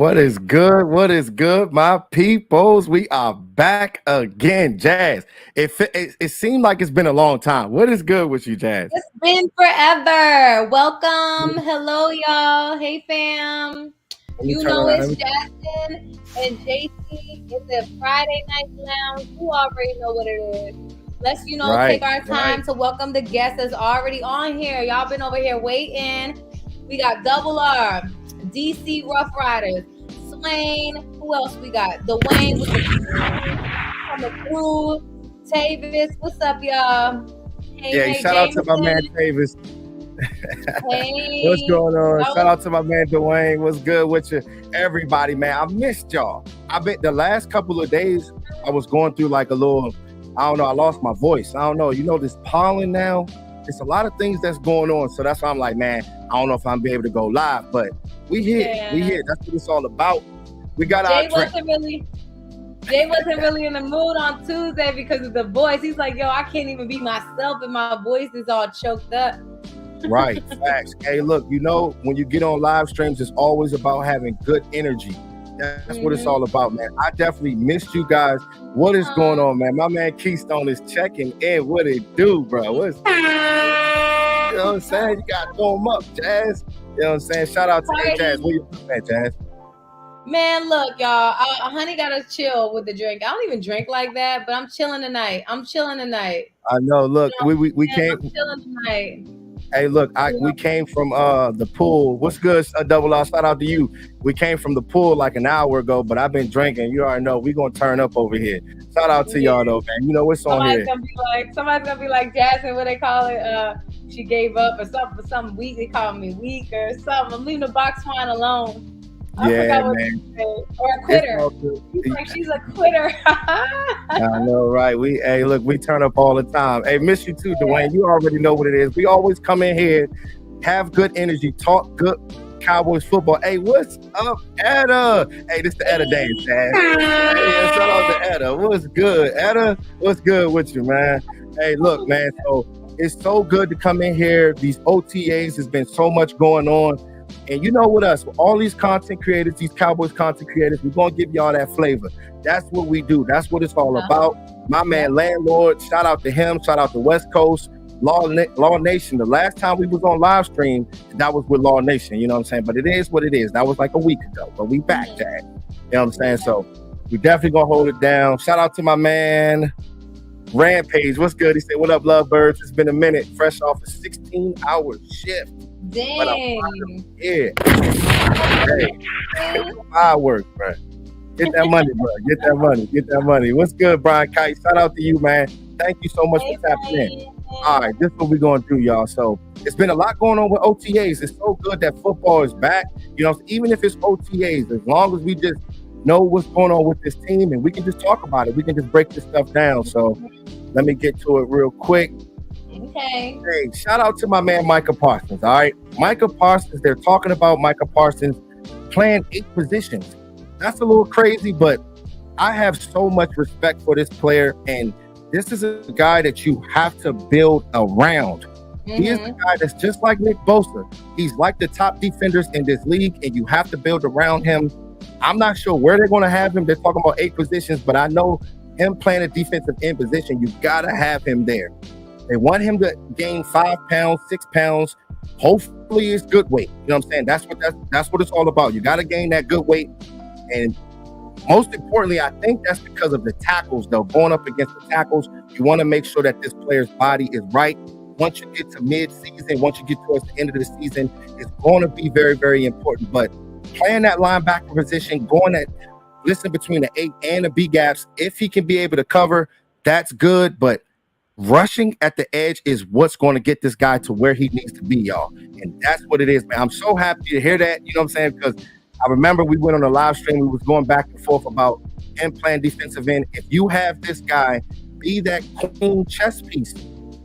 What is good? What is good, my peoples? We are back again, Jazz. It seemed like it's been a long time. What is good with you, Jazz? It's been forever. Welcome. Hello, y'all. Hey, fam. Let me You turn know around. it's Jackson and JC. It's a Friday night lounge. You already know what it is. Let's, take our time to welcome the guests that's already on here. Y'all been over here waiting. We got Double R, DC Rough Riders, Swain. Who else we got? Dwayne with the crew. Tavis. What's up, y'all? Hey, shout out to my man Tavis. Hey. What's going on? Shout out to my man Dwayne. What's good with you? Everybody, man. I missed y'all. I bet the last couple of days I was going through like a little, I don't know, I lost my voice. I don't know. This pollen now, it's a lot of things that's going on. So that's why I'm like, man, I don't know if I'm be able to go live, but we here. Yeah. We here. That's what it's all about. We got Jay wasn't really in the mood on Tuesday because of the voice. He's like, yo, I can't even be myself and my voice is all choked up. Right, facts. Hey, look, when you get on live streams, it's always about having good energy. That's what it's all about, man. I definitely missed you guys. What is going on, man? My man Keystone is checking in. What it do, bro? You know what I'm saying? You got to throw him up, Jazz. You know what I'm saying? Shout out to hey, Jazz. Where you at, Jazz? Man, look, y'all. Honey got to chill with the drink. I don't even drink like that, but I'm chilling tonight. I know. Look, we came. I'm chilling tonight. Hey, look, we came from the pool. What's good, Double R? Shout out to you. We came from the pool like an hour ago, but I've been drinking. You already know we gonna turn up over here. Shout out to y'all though, man. You know what's on here. Somebody's gonna be like Jasmine. What they call it? She gave up or something for something weak. They call me weak or something. I'm leaving the box wine alone. I forgot what man. Or a quitter. He's like, she's a quitter. I know, right? We turn up all the time. Hey, miss you too, Dwayne. You already know what it is. We always come in here, have good energy, talk good Cowboys football. Hey, what's up, Etta? Hey, this the Etta day, man. Hey, shout out to Etta. What's good, Etta? What's good with you, man? Hey, look, man. So it's so good to come in here. These OTAs, there's been so much going on. And you know with us, all these content creators, these Cowboys content creators, we're going to give y'all that flavor. That's what we do. That's what it's all about. My man, Landlord, shout out to him. Shout out to West Coast, Law Nation. The last time we was on live stream, that was with Law Nation. You know what I'm saying? But it is what it is. That was like a week ago. But we back, Jack. You know what I'm saying? So we definitely going to hold it down. Shout out to my man, Rampage. What's good? He said, what up, lovebirds? It's been a minute. Fresh off a 16-hour shift. Dang. Yeah. Hey, fireworks, bro. Get that money, bro. Get that money. What's good, Brian Kite? Shout out to you, man. Thank you so much for tapping in. All right, this is what we're going to do, y'all. So it's been a lot going on with OTAs. It's so good that football is back. Even if it's OTAs, as long as we just know what's going on with this team and we can just talk about it. We can just break this stuff down. So let me get to it real quick. Okay. Hey, shout out to my man Micah Parsons. All right, Micah Parsons. They're talking about Micah Parsons playing 8 positions. That's a little crazy, but I have so much respect for this player, and this is a guy that you have to build around. He is a guy that's just like Nick Bosa. He's like the top defenders in this league, and you have to build around him. I'm not sure where they're going to have him. They're talking about 8 positions, but I know him playing a defensive end position, you got to have him there. They want him to gain 5 pounds, 6 pounds. Hopefully it's good weight. You know what I'm saying? That's what it's all about. You got to gain that good weight. And most importantly, I think that's because of the tackles, though. Going up against the tackles, you want to make sure that this player's body is right. Once you get to mid-season, once you get towards the end of the season, it's going to be very, very important. But playing that linebacker position, listen between the A and the B gaps, if he can be able to cover, that's good. But rushing at the edge is what's going to get this guy to where he needs to be, y'all. And that's what it is, man. I'm so happy to hear that, you know what I'm saying? Because I remember we went on a live stream. We was going back and forth about him playing defensive end. If you have this guy be that clean chess piece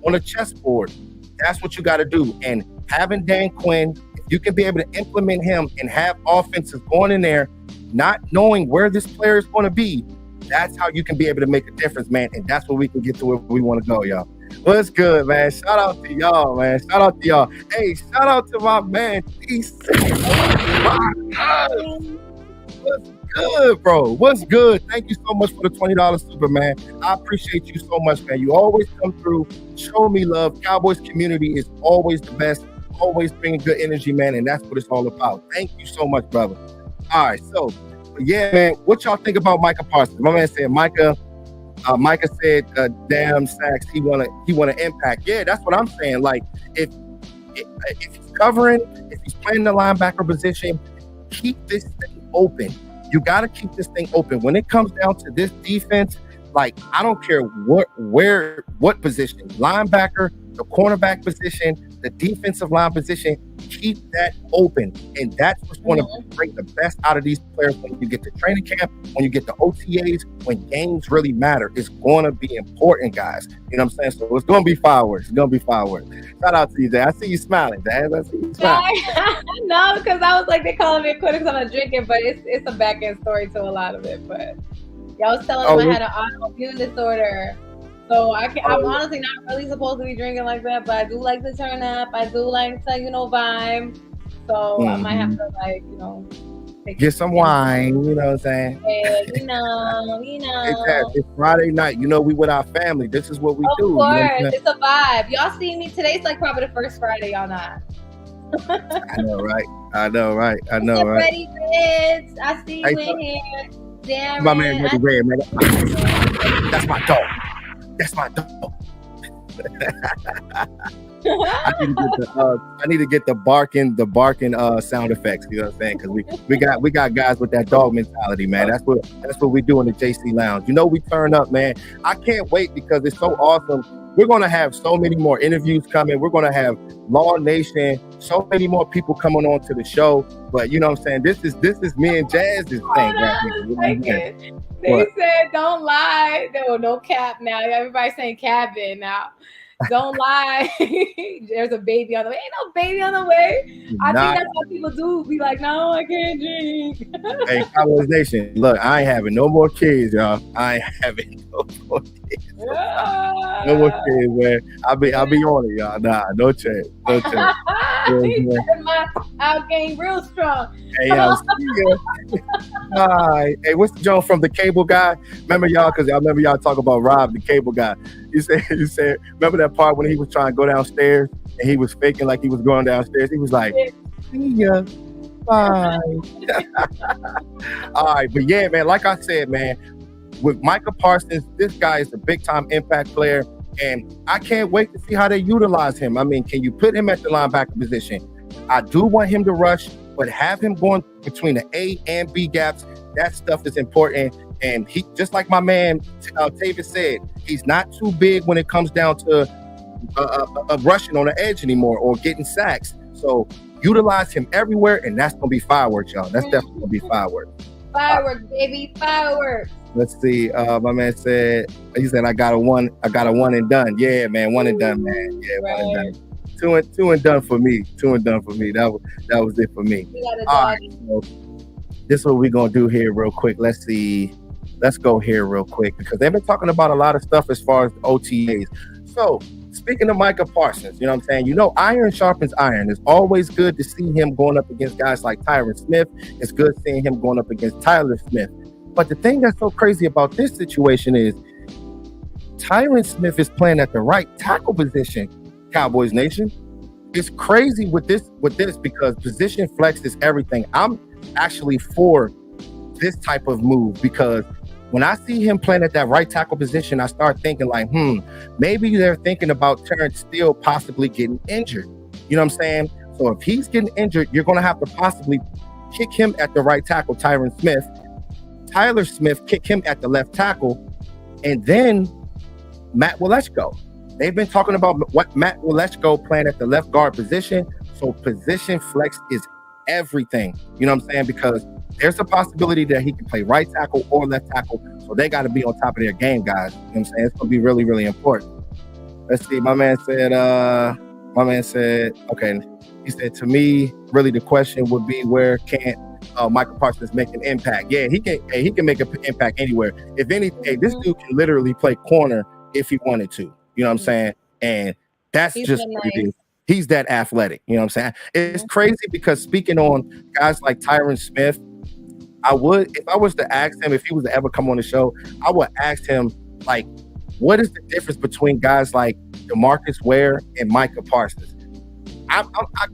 on a chessboard, that's what you got to do. And having Dan Quinn, if you can be able to implement him and have offenses going in there, not knowing where this player is going to be, that's how you can be able to make a difference, man. And that's where we can get to where we want to go, y'all. What's good, man? Shout out to y'all, man. Shout out to y'all. Hey, shout out to my man, DC. What's good, bro? What's good? Thank you so much for the $20 super, man. I appreciate you so much, man. You always come through, show me love. Cowboys community is always the best, always bringing good energy, man, and that's what it's all about. Thank you so much, brother. All right, so yeah, man, what y'all think about Micah Parsons? My man said Micah said, "Damn sacks, he wanna impact." Yeah, that's what I'm saying. Like if he's covering, if he's playing the linebacker position, keep this thing open. You got to keep this thing open. When it comes down to this defense, like I don't care what position, linebacker, the cornerback position, the defensive line position, keep that open. And that's what's going to bring the best out of these players when you get to training camp, when you get to OTAs, when games really matter. It's going to be important, guys. You know what I'm saying? So it's going to be fireworks. It's going to be fireworks. Shout out to you, Dad. I see you smiling, Dad. I see you smiling. No, because I was like, they're calling me a quitter because I'm not drinking, but it's a back end story to a lot of it. But y'all was telling them I had an autoimmune disorder. So I'm honestly not really supposed to be drinking like that, but I do like to turn up. I do like to, vibe. So I might have to get some wine, you know what I'm saying? Yeah, Exactly. It's Friday night. We with our family. This is what we do. Of course, it's a vibe. Y'all see me today's like probably the first Friday, y'all not. I know, right? Ready, Reds. I see you in here. Darren, my man, Red, man. That's my dog. I need to get the barking sound effects. You know what I'm saying? Because we got guys with that dog mentality, man. That's what we do in the JC Lounge. We turn up, man. I can't wait because it's so awesome. We're gonna have so many more interviews coming. We're gonna have Law Nation, so many more people coming on to the show. But you know what I'm saying? This is me and Jazz's thing. They said don't lie. There was no cap now. Everybody's saying cabin now. Don't lie. There's a baby on the way. Ain't no baby on the way. I think that's what people do. Be like, no, I can't drink. Hey, Cowboys Nation, look, I ain't having no more kids, y'all. I ain't having no more kids. No more kids, man. I'll be on it, y'all. Nah, no chance. He said my outgame real strong. Hey, hey, what's the joke from the cable guy? Remember y'all, because I remember y'all talk about Rob, the cable guy. You said, remember that part when he was trying to go downstairs and he was faking like he was going downstairs? He was like, see ya, bye. All right, but yeah, man, like I said, man, with Micah Parsons, this guy is a big-time impact player, and I can't wait to see how they utilize him. I mean, can you put him at the linebacker position? I do want him to rush, but have him going between the A and B gaps. That stuff is important. And he, just like my man Tavis said, he's not too big when it comes down to rushing on the edge anymore or getting sacks. So utilize him everywhere, and that's gonna be fireworks, y'all. That's definitely gonna be fireworks. Fireworks, baby, fireworks. Let's see. My man said, I got a one and done. Yeah, man, one and done, man. Yeah, right. One and done. Two and done for me. That was it for me. All right, so this is what we're gonna do here real quick. Let's see. Let's go here real quick because they've been talking about a lot of stuff as far as OTAs. So speaking of Micah Parsons, you know what I'm saying? Iron sharpens iron. It's always good to see him going up against guys like Tyron Smith. It's good seeing him going up against Tyler Smith. But the thing that's so crazy about this situation is Tyron Smith is playing at the right tackle position, Cowboys Nation. It's crazy with this because position flex is everything. I'm actually for this type of move because when I see him playing at that right tackle position, I start thinking like, maybe they're thinking about Terrence Steele possibly getting injured. You know what I'm saying? So if he's getting injured, you're going to have to possibly kick him at the right tackle, Tyron Smith. Tyler Smith, kick him at the left tackle. And then Matt Wileczko. They've been talking about what Matt Wileczko playing at the left guard position. So position flex is everything. You know what I'm saying? Because there's a possibility that he can play right tackle or left tackle. So they got to be on top of their game, guys. You know what I'm saying? It's going to be really, really important. Let's see. My man said, okay. He said, to me, really the question would be where can't Micah Parsons make an impact? Yeah, he can make an impact anywhere. If anything, this dude can literally play corner if he wanted to. You know what I'm saying? And that's just what it is. He's that athletic. You know what I'm saying? It's crazy because speaking on guys like Tyron Smith, I would, if I was to ask him, if he was to ever come on the show, I would ask him, like, what is the difference between guys like DeMarcus Ware and Micah Parsons? I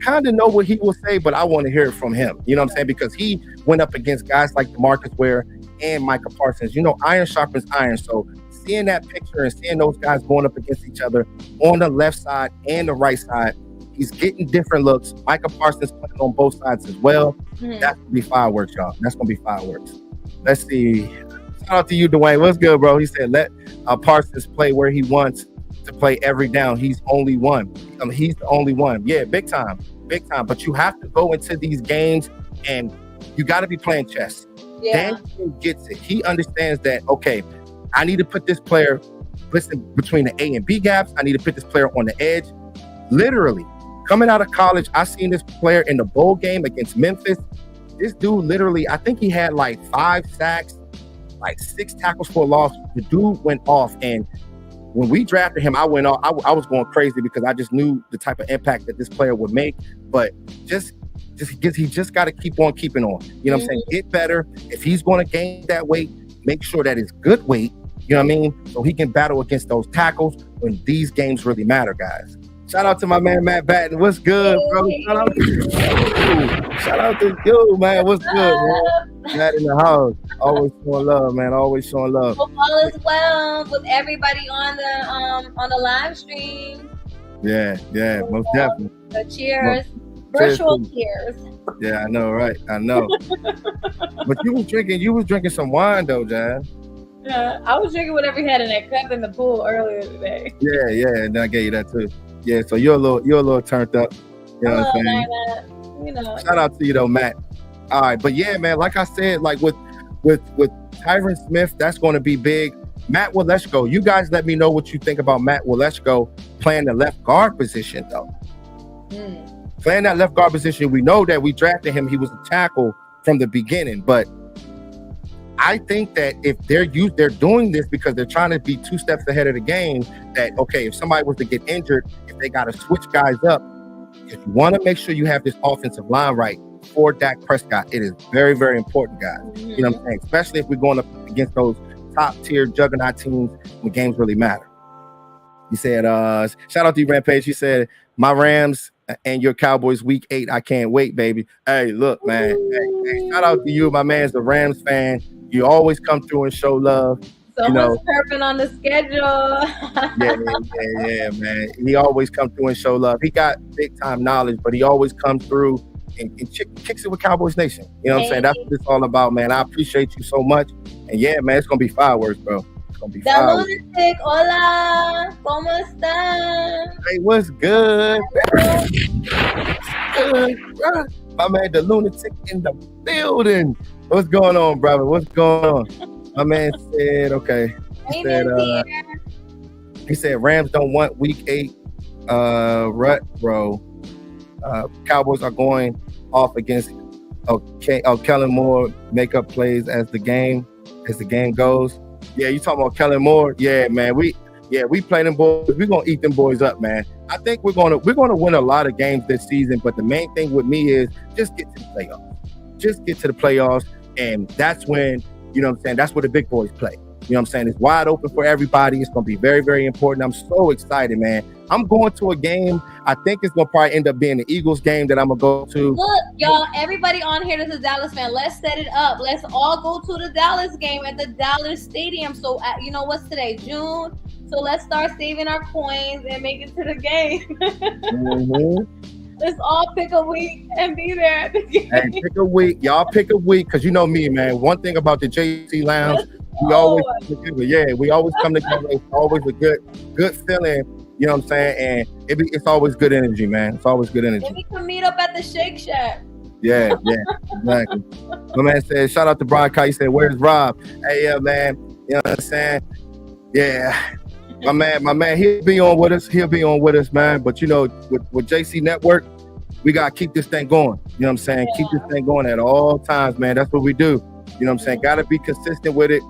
kind of know what he will say, but I want to hear it from him. You know what I'm saying? Because he went up against guys like DeMarcus Ware and Micah Parsons. You know, iron sharpens iron. So seeing that picture and seeing those guys going up against each other on the left side and the right side, he's getting different looks. Micah Parsons playing on both sides as well. Mm-hmm. That's going to be fireworks, y'all. That's going to be fireworks. Let's see. Shout out to you, Dwayne. What's good, bro? He said, let Parsons play where he wants to play every down. He's only one. He's the only one. Yeah, big time. But you have to go into these games and you got to be playing chess. Yeah. Dan gets it. He understands that, okay, I need to put this player, listen, between the A and B gaps. I need to put this player on the edge. Literally, coming out of college, I seen this player in the bowl game against Memphis. This dude literally, I think he had like 5 sacks, like 6 tackles for a loss. The dude went off, and when we drafted him, I went off. I was going crazy because I just knew the type of impact that this player would make. But he just got to keep on keeping on. You know what I'm saying? Get better. If he's going to gain that weight, make sure that it's good weight. You know what I mean? So he can battle against those tackles when these games really matter, guys. Shout out to my man, Matt Batten. What's good, bro? Shout out to you, man. What's good, man? Matt in the house. Always showing love, man. Always showing love. Hope all is well with everybody on the live stream. Yeah, most definitely. So cheers. Virtual cheers. Yeah, I know, right? I know. But you was drinking some wine though, Jan. Yeah, I was drinking whatever you had in that cup in the pool earlier today. Yeah, and I gave you that too. Yeah, so you're a little turned up. You know what I'm saying? You know. Shout out to you though, Matt. All right, but yeah, man, like I said, like with Tyron Smith, that's going to be big. Matt Waletzko, you guys let me know what you think about Matt Waletzko playing the left guard position though. Playing that left guard position, we know that we drafted him. He was a tackle from the beginning, but I think that if they're doing this because they're trying to be 2 steps ahead of the game, that, okay, if somebody was to get injured, if they got to switch guys up, if you want to make sure you have this offensive line right for Dak Prescott, it is very, very important, guys. You know what I'm saying? Especially if we're going up against those top-tier juggernaut teams when games really matter. He said, shout out to you, Rampage. He said, my Rams and your Cowboys week 8. I can't wait, baby. Hey, look, man. Hey, shout out to you. My man's a Rams fan. You always come through and show love. Someone's chirping on the schedule. yeah, man. He always comes through and show love. He got big time knowledge, but he always comes through and kicks it with Cowboys Nation. You know what I'm saying? That's what it's all about, man. I appreciate you so much. And yeah, man, it's gonna be fireworks, bro. It's gonna be fireworks. Lunatic, hola, ¿cómo están? Hey, what's good? My man, the lunatic in the building. What's going on, brother? What's going on? My man said, okay. He said Rams don't want week 8 rut, bro. Cowboys are going off against Kellen Moore makeup plays as the game goes. Yeah, you talking about Kellen Moore? Yeah, man. We play them boys. We're gonna eat them boys up, man. I think we're gonna win a lot of games this season, but the main thing with me is just get to the playoffs. Just get to the playoffs, and that's when, you know what I'm saying, that's where the big boys play. You know what I'm saying? It's wide open for everybody. It's going to be very, very important. I'm so excited, man. I'm going to a game. I think it's going to probably end up being the Eagles game that I'm going to go to. Look, y'all, everybody on here that's a Dallas fan, let's set it up. Let's all go to the Dallas game at the Dallas Stadium. So, you know what's today? June. So let's start saving our coins and make it to the game. Let's all pick a week and be there at the game. Hey, pick a week. Y'all pick a week, because you know me, man. One thing about the JC Lounge, we always come together. We always come together. It's always a good feeling. You know what I'm saying? And it's always good energy, man. It's always good energy. And we can meet up at the Shake Shack. Yeah, exactly. My man said, shout out to Brian Kai. He said, where's Rob? Hey, yeah, man. You know what I'm saying? Yeah. My man, he'll be on with us, man. But you know, with JC Network, we gotta keep this thing going. You know what I'm saying? Yeah. Keep this thing going at all times, man. That's what we do. You know what I'm saying? Gotta be consistent with it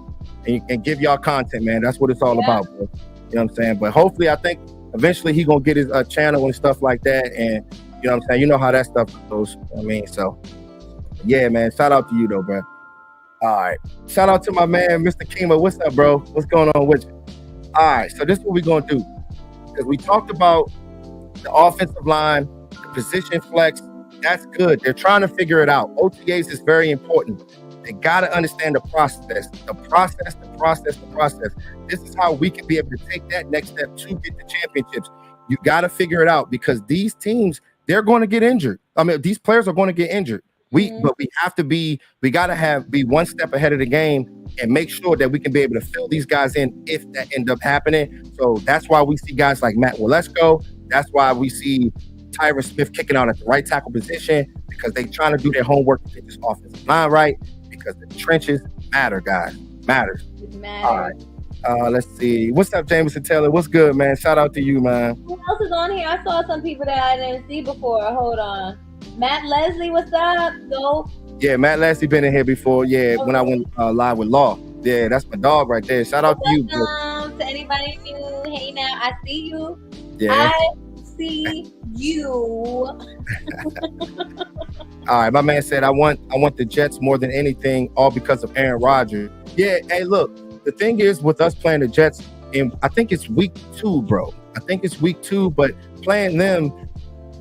and give y'all content, man. That's what it's all about, bro. You know what I'm saying? But hopefully, I think eventually he gonna get his channel and stuff like that. And you know what I'm saying? You know how that stuff goes. I mean, so yeah, man. Shout out to you though, bro. All right. Shout out to my man, Mr. Kima. What's up, bro? What's going on with you? All right. So this is what we're gonna do because we talked about the offensive line, the position flex. That's good. They're trying to figure it out. OTAs is very important. They got to understand the process. This is how we can be able to take that next step to get the championships. You got to figure it out because these teams, they're going to get injured. I mean, these players are going to get injured. But we have to be one step ahead of the game and make sure that we can be able to fill these guys in if that end up happening. So that's why we see guys like Matt Walesko. That's why we see Tyron Smith kicking out at the right tackle position because they're trying to do their homework to get this offensive line right because the trenches matter, guys. Matters. It matters. All right. Let's see. What's up, Jameson Taylor? What's good, man? Shout out to you, man. Who else is on here? I saw some people that I didn't see before. Hold on. Matt Leslie, what's up? Go. Yeah, Matt Leslie been in here before. Yeah, when I went live with Law. Yeah, that's my dog right there. Shout out to you. Welcome to anybody new. Hey, now I see you. Yeah. I see you. All right, my man said I want the Jets more than anything, all because of Aaron Rodgers. Yeah, hey, look, the thing is with us playing the Jets, and I think it's week 2, bro. I think it's week 2, but playing them,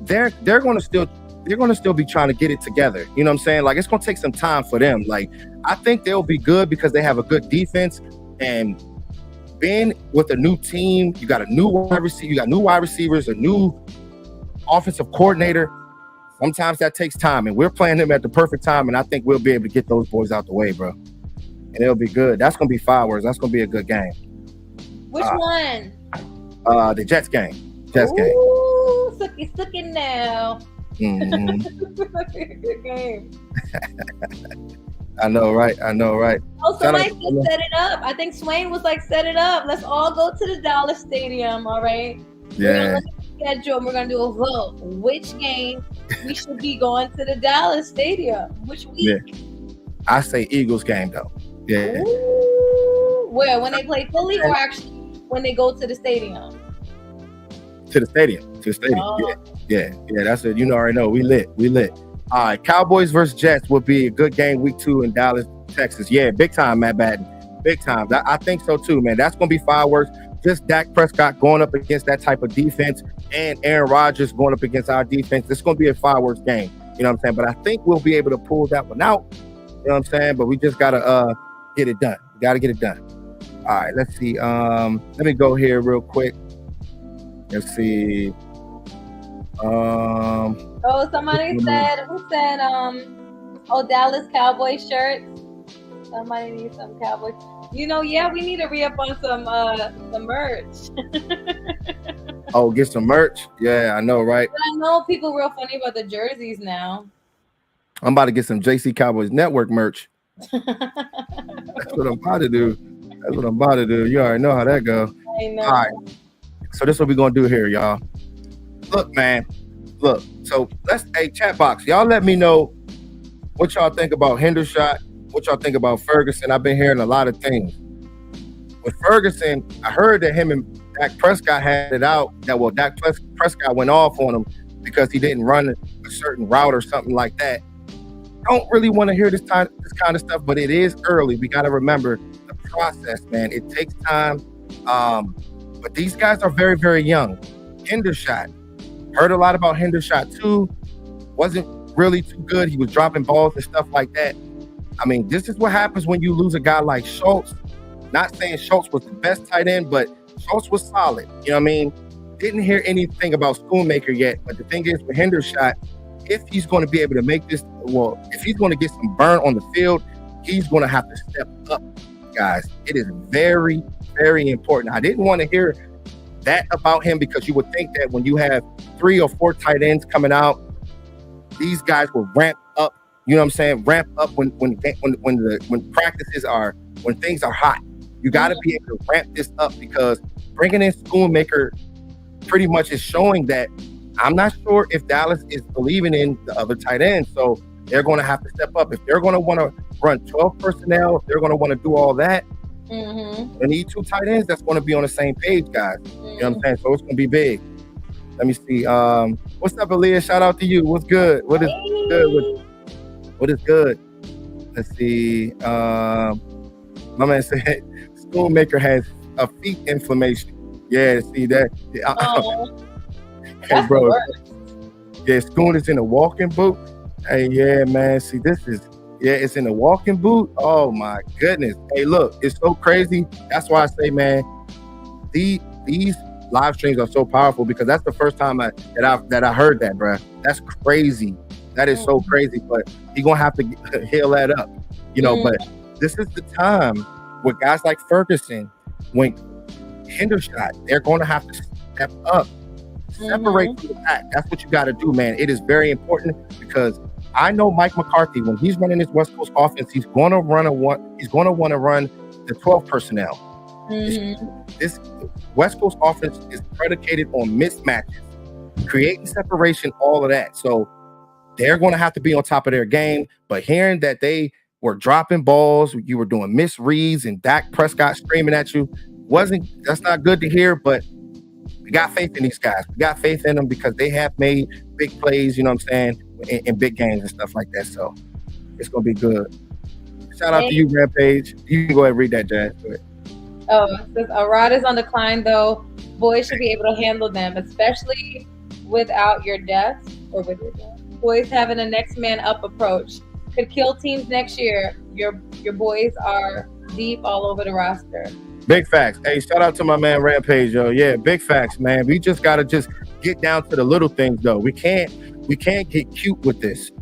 they're going to still be trying to get it together. You know what I'm saying? Like, it's going to take some time for them. Like, I think they'll be good because they have a good defense. And being with a new team, you got a new wide receiver, you got new wide receivers, a new offensive coordinator. Sometimes that takes time. And we're playing them at the perfect time. And I think we'll be able to get those boys out the way, bro. And it'll be good. That's going to be fireworks. That's going to be a good game. Which one? The Jets game. Ooh, sucky now. Mm-hmm. Good game. I know, right? Oh, somebody just set it up. I think Swain was like, set it up. Let's all go to the Dallas Stadium, all right? Yeah. We're gonna look at the schedule and we're going to do a vote. Which game we should be going to the Dallas Stadium? Which week? Yeah. I say Eagles game, though. Yeah. Ooh, where? When they play Philly or actually when they go to the stadium? To the stadium. Oh. Yeah. That's it. You already know. We lit. All right. Cowboys versus Jets will be a good game week 2 in Dallas, Texas. Yeah, big time, Matt Batten. Big time. I think so too, man. That's going to be fireworks. Just Dak Prescott going up against that type of defense and Aaron Rodgers going up against our defense. It's going to be a fireworks game. You know what I'm saying? But I think we'll be able to pull that one out. You know what I'm saying? But we just got to get it done. We got to get it done. All right. Let's see. Let me go here real quick. Let's see. Somebody said, Dallas Cowboys shirts. Somebody needs some Cowboys. We need to re-up on some merch. Oh, get some merch? Yeah, I know, right? But I know people real funny about the jerseys now. I'm about to get some JC Cowboys Network merch. That's what I'm about to do. You already know how that go. I know. All right. So this is what we're going to do here, y'all. Look, man. So chat box. Y'all let me know what y'all think about Hendershot, what y'all think about Ferguson. I've been hearing a lot of things. With Ferguson, I heard that him and Dak Prescott had it out. Dak Prescott went off on him because he didn't run a certain route or something like that. Don't really want to hear this kind of stuff, but it is early. We got to remember the process, man. It takes time. But these guys are very, very young. Hendershot. Heard a lot about Hendershot too. Wasn't really too good. He was dropping balls and stuff like that. I mean, this is what happens when you lose a guy like Schultz. Not saying Schultz was the best tight end, but Schultz was solid. You know what I mean? Didn't hear anything about Schoonmaker yet. But the thing is with Hendershot, if he's going to be able to make this, if he's going to get some burn on the field, he's going to have to step up, guys. It is very, very important. I didn't want to hear that about him because you would think that when you have 3 or 4 tight ends coming out, these guys will ramp up. You know what I'm saying? Ramp up when things are hot. You got to be able to ramp this up because bringing in Schoonmaker pretty much is showing that I'm not sure if Dallas is believing in the other tight ends. So they're going to have to step up. If they're going to want to run 12 personnel, if they're going to want to do all that, they need 2 tight ends that's going to be on the same page, guys. You know what I'm saying? So it's going to be big. Let me see. What's up, Aaliyah? Shout out to you. What's good? What is good? Let's see. My man said Schoonmaker has a feet inflammation. Yeah, see that? Hey, That's bro. the worst. Yeah, Schoon is in a walking boot. Hey, yeah, man. See, it's in a walking boot. Oh my goodness. Hey, look, it's so crazy. That's why I say, man, these live streams are so powerful because that's the first time that I heard that, bro. That's crazy. That is so crazy. But you're gonna have to heal that up, But this is the time with guys like Ferguson, when Hendershot, they're gonna have to step up. Separate from the pack. That's what you got to do, man. It is very important because I know Mike McCarthy, when he's running this West Coast offense, he's going to want to run the 12 personnel. This West Coast offense is predicated on mismatches, creating separation, all of that. So they're going to have to be on top of their game. But hearing that they were dropping balls, you were doing misreads, and Dak Prescott screaming at you, that's not good to hear, but we got faith in these guys. We got faith in them because they have made big plays, you know what I'm saying, in big games and stuff like that. So it's going to be good. Shout out to you, Rampage. You can go ahead and read that, Jazz. Oh, says Arad is on decline, though. Boys should be able to handle them, especially without your depth or with your depth. Boys having a next man up approach could kill teams next year. Your boys are deep all over the roster. Big facts. Hey, shout out to my man Rampage, yo. Yeah, big facts, man. We just gotta get down to the little things, though. We can't get cute with this.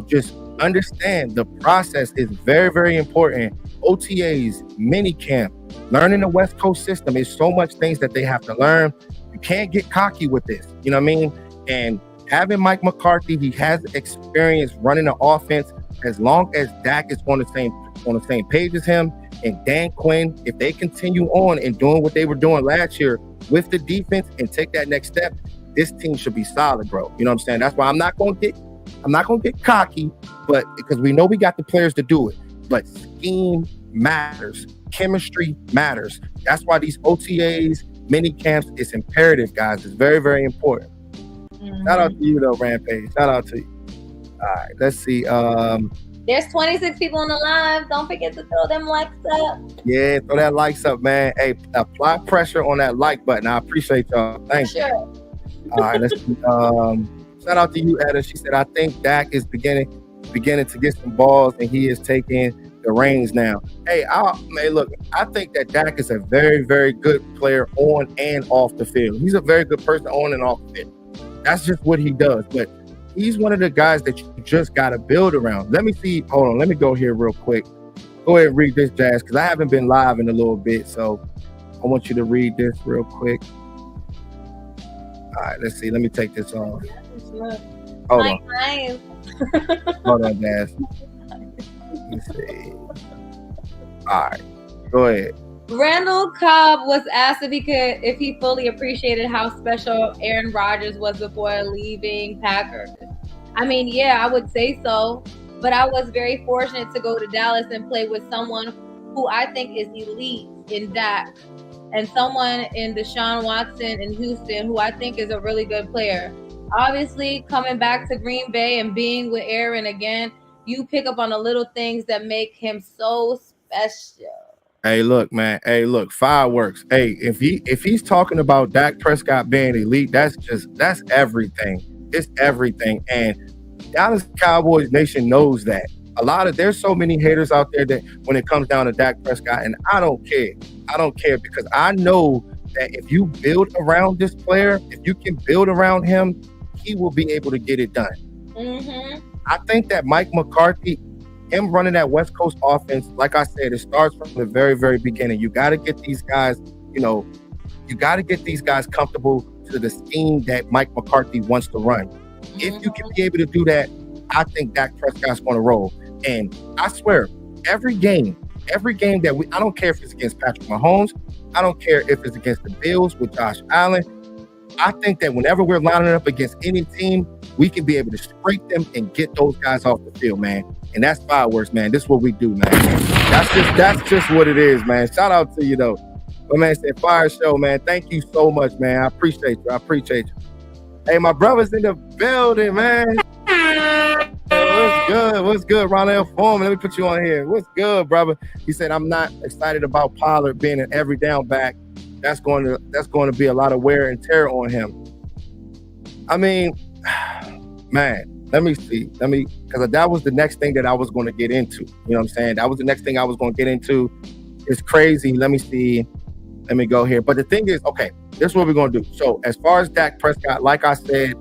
Just understand the process is very, very important. OTAs, minicamp, learning the West Coast system is so much things that they have to learn. You can't get cocky with this. You know what I mean? And having Mike McCarthy, he has experience running the offense. As long as Dak is on the same page as him, and Dan Quinn, if they continue on and doing what they were doing last year with the defense and take that next step, this team should be solid, bro. You know what I'm saying? That's why I'm not gonna get cocky, but because we know we got the players to do it. But scheme matters, chemistry matters. That's why these OTAs, mini camps, is imperative, guys. It's very, very important. Shout out to you, though, Rampage. Shout out to you. All right, let's see. There's 26 people on the live. Don't forget to throw them likes up. Yeah, throw that likes up, man. Hey, apply pressure on that like button. I appreciate y'all. Thank you. All right, let's see. Shout out to you, Etta. She said, I think Dak is beginning to get some balls, and he is taking the reins now. Hey, look, I think that Dak is a very, very good player on and off the field. He's a very good person on and off the field. That's just what he does. But he's one of the guys that you just got to build around. Let me see. Hold on. Let me go here real quick. Go ahead and read this, Jazz, because I haven't been live in a little bit. So I want you to read this real quick. All right, let's see. Let me take this off. Hold on. Hold on, Jazz. Let me see. All right. Go ahead. Randall Cobb was asked if he fully appreciated how special Aaron Rodgers was before leaving Packers. I mean, yeah, I would say so. But I was very fortunate to go to Dallas and play with someone who I think is elite in Dak, and someone in Deshaun Watson in Houston who I think is a really good player. Obviously, coming back to Green Bay and being with Aaron again, you pick up on the little things that make him so special. Hey, look, man. Hey, look, fireworks. Hey, if he's talking about Dak Prescott being elite, that's everything. It's everything. And Dallas Cowboys Nation knows that. There's so many haters out there that when it comes down to Dak Prescott, and I don't care. I don't care because I know that if you build around this player, if you can build around him, he will be able to get it done. Mm-hmm. I think that Mike McCarthy, him running that West Coast offense, like I said, it starts from the very, very beginning. You got to get these guys, comfortable to the scheme that Mike McCarthy wants to run. Mm-hmm. If you can be able to do that, I think Dak Prescott's going to roll. And I swear, every game that I don't care if it's against Patrick Mahomes, I don't care if it's against the Bills with Josh Allen. I think that whenever we're lining up against any team, we can be able to scrape them and get those guys off the field, man. And that's fireworks, man. This is what we do, man. That's just what it is, man. Shout out to you, though. But man, it's a fire show, man. Thank you so much, man. I appreciate you. Hey, my brother's in the building, man. good? What's good, Ronald Foreman? Let me put you on here. What's good, brother? He said, I'm not excited about Pollard being an every down back. That's going to be a lot of wear and tear on him. I mean, man, let me see. Because that was the next thing that I was going to get into. You know what I'm saying? That was the next thing I was going to get into. It's crazy. Let me see. Let me go here. But the thing is, okay, this is what we're going to do. So as far as Dak Prescott, like I said,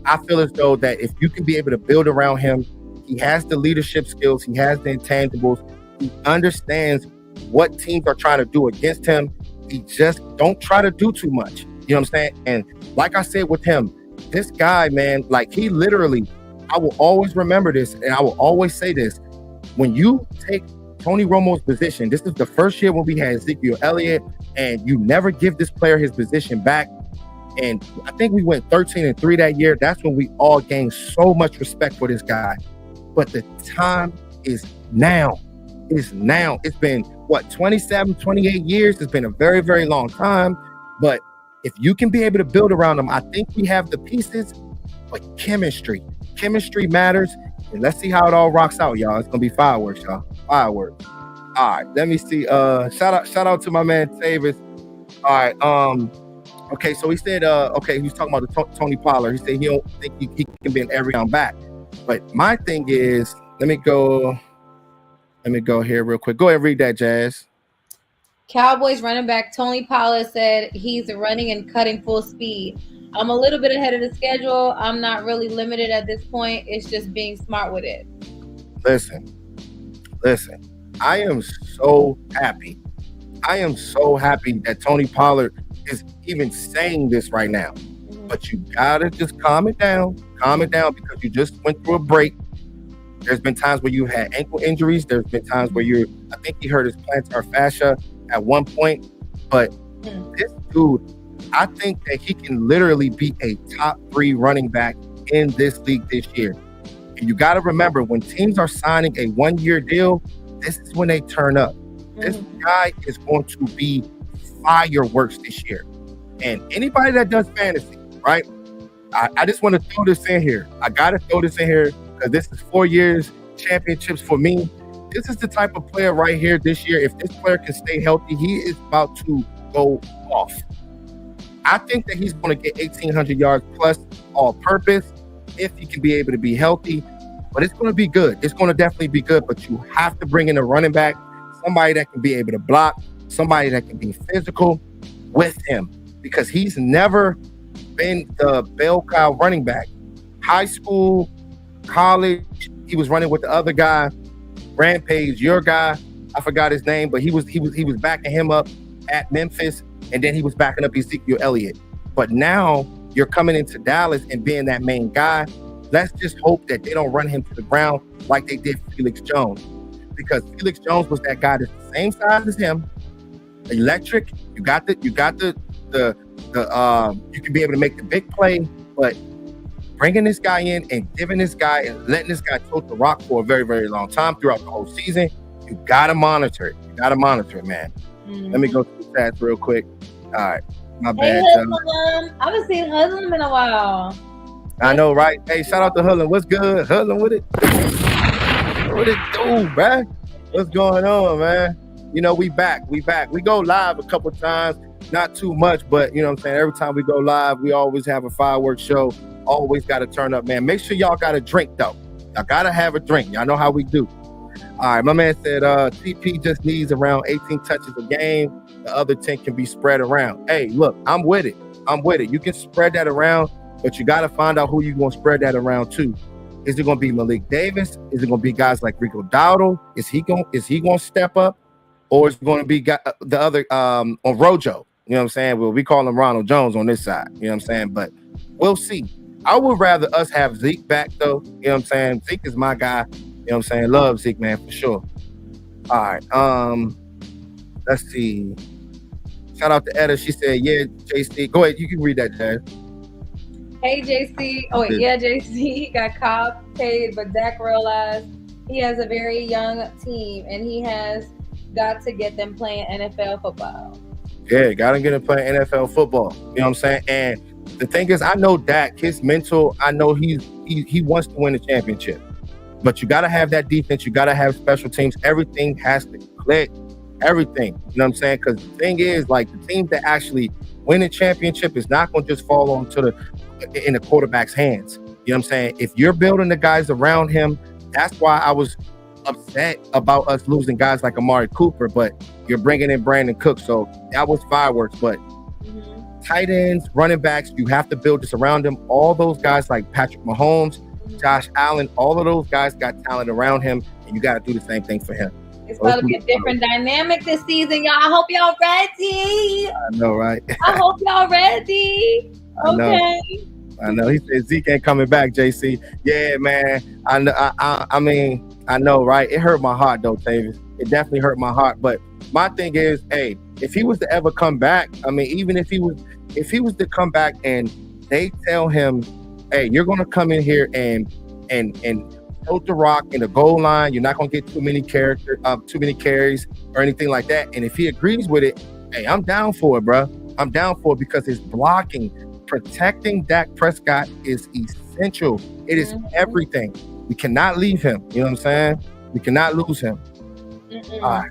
I feel as though that if you can be able to build around him, he has the leadership skills, he has the intangibles, he understands what teams are trying to do against him. He just don't try to do too much. You know what I'm saying? And like I said with him, this guy, man, like he literally, I will always remember this and I will always say this. When you take Tony Romo's position, this is the first year when we had Ezekiel Elliott, and you never give this player his position back. And I think we went 13-3 that year. That's when we all gained so much respect for this guy. But the time is now. It's now. It's been, 27, 28 years? It's been a very, very long time. But if you can be able to build around him, I think we have the pieces, but chemistry. Chemistry matters. And let's see how it all rocks out, y'all. It's going to be fireworks, y'all. Fireworks. All right, let me see. Shout out to my man Tavis. All right, okay, so he said, he was talking about the Tony Pollard. He said he don't think he can be an every down back. But my thing is, let me go here real quick. Go ahead and read that, Jazz. Cowboys running back Tony Pollard said he's running and cutting full speed. I'm a little bit ahead of the schedule. I'm not really limited at this point. It's just being smart with it. Listen. I am so happy. That Tony Pollard is even saying this right now. Mm-hmm. But you gotta just calm it down because you just went through a break. There's been times where you've had ankle injuries. There's been times where I think he hurt his plantar fascia at one point. But this dude, I think that he can literally be a top 3 running back in this league this year. And you got to remember, when teams are signing a 1-year deal, this is when they turn up. This guy is going to be fireworks this year. And anybody that does fantasy, right? I just want to throw this in here. I got to throw this in here because this is 4 years championships for me. This is the type of player right here this year. If this player can stay healthy, he is about to go off. I think that he's going to get 1,800 yards plus all purpose if he can be able to be healthy. But it's going to be good. It's going to definitely be good. But you have to bring in a running back, somebody that can be able to block, somebody that can be physical with him, because he's never been the bell cow running back. High school, college, he was running with the other guy, Rampage, your guy. I forgot his name, but he was backing him up at Memphis, and then he was backing up Ezekiel Elliott. But now you're coming into Dallas and being that main guy. Let's just hope that they don't run him to the ground like they did Felix Jones, because Felix Jones was that guy that's the same size as him, electric. You can be able to make the big play, but bringing this guy in and giving this guy and letting this guy tote the rock for a very, very long time throughout the whole season, you gotta monitor it. You gotta monitor it, man. Let me go through the stats real quick. All right, my bad. I haven't seen Hudlin in a while. I know, right? Hey, shout out to Hudlin. What's good? Hudlin with it? What it do, bruh? What's going on, man? You know, we back. We go live a couple times, not too much, but you know what I'm saying? Every time we go live, we always have a fireworks show. Always got to turn up, man. Make sure y'all got a drink, though. Y'all got to have a drink. Y'all know how we do. All right, my man said TP just needs around 18 touches a game. The other 10 can be spread around. Hey, look, I'm with it. You can spread that around, but you got to find out who you're going to spread that around to. Is it going to be Malik Davis? Is it going to be guys like Rico Dowdle? Is he going to step up? Or is it going to be the other on Rojo? You know what I'm saying? Well, we call him Ronald Jones on this side. You know what I'm saying? But we'll see. I would rather us have Zeke back, though. You know what I'm saying? Zeke is my guy. You know what I'm saying? Love Zeke, man, for sure. All right. Let's see. Shout out to Etta. She said, yeah, JC. Go ahead. You can read that, Jazz. Hey, JC. Oh, wait, yeah, JC. He got Cobb paid, but Dak realized he has a very young team, and he has got to get them playing NFL football. Yeah, got to get him playing NFL football. You know what I'm saying? And the thing is, I know Dak, his mental, I know he wants to win the championship. But you got to have that defense. You got to have special teams. Everything has to click. Everything. You know what I'm saying? Because the thing is, like, the teams that actually win a championship is not going to just fall in the quarterback's hands. You know what I'm saying? If you're building the guys around him, that's why I was upset about us losing guys like Amari Cooper, but you're bringing in Brandon Cook. So that was fireworks. But tight ends, running backs, you have to build this around them. All those guys like Patrick Mahomes, Josh Allen, all of those guys got talent around him, and you got to do the same thing for him. It's going to be a different dynamic this season, y'all. I hope y'all ready. I know, right? I hope y'all ready. Okay. I know. He said Zeke ain't coming back, JC. Yeah, man. I know, right? It hurt my heart, though, Tavis. It definitely hurt my heart. But my thing is, hey, if he was to ever come back, I mean, even if he was to come back and they tell him, hey, you're going to come in here and hold the rock in the goal line. You're not going to get too many carries or anything like that. And if he agrees with it, hey, I'm down for it, bro. I'm down for it because his blocking, protecting Dak Prescott is essential. It is everything. We cannot leave him. You know what I'm saying? We cannot lose him. All right.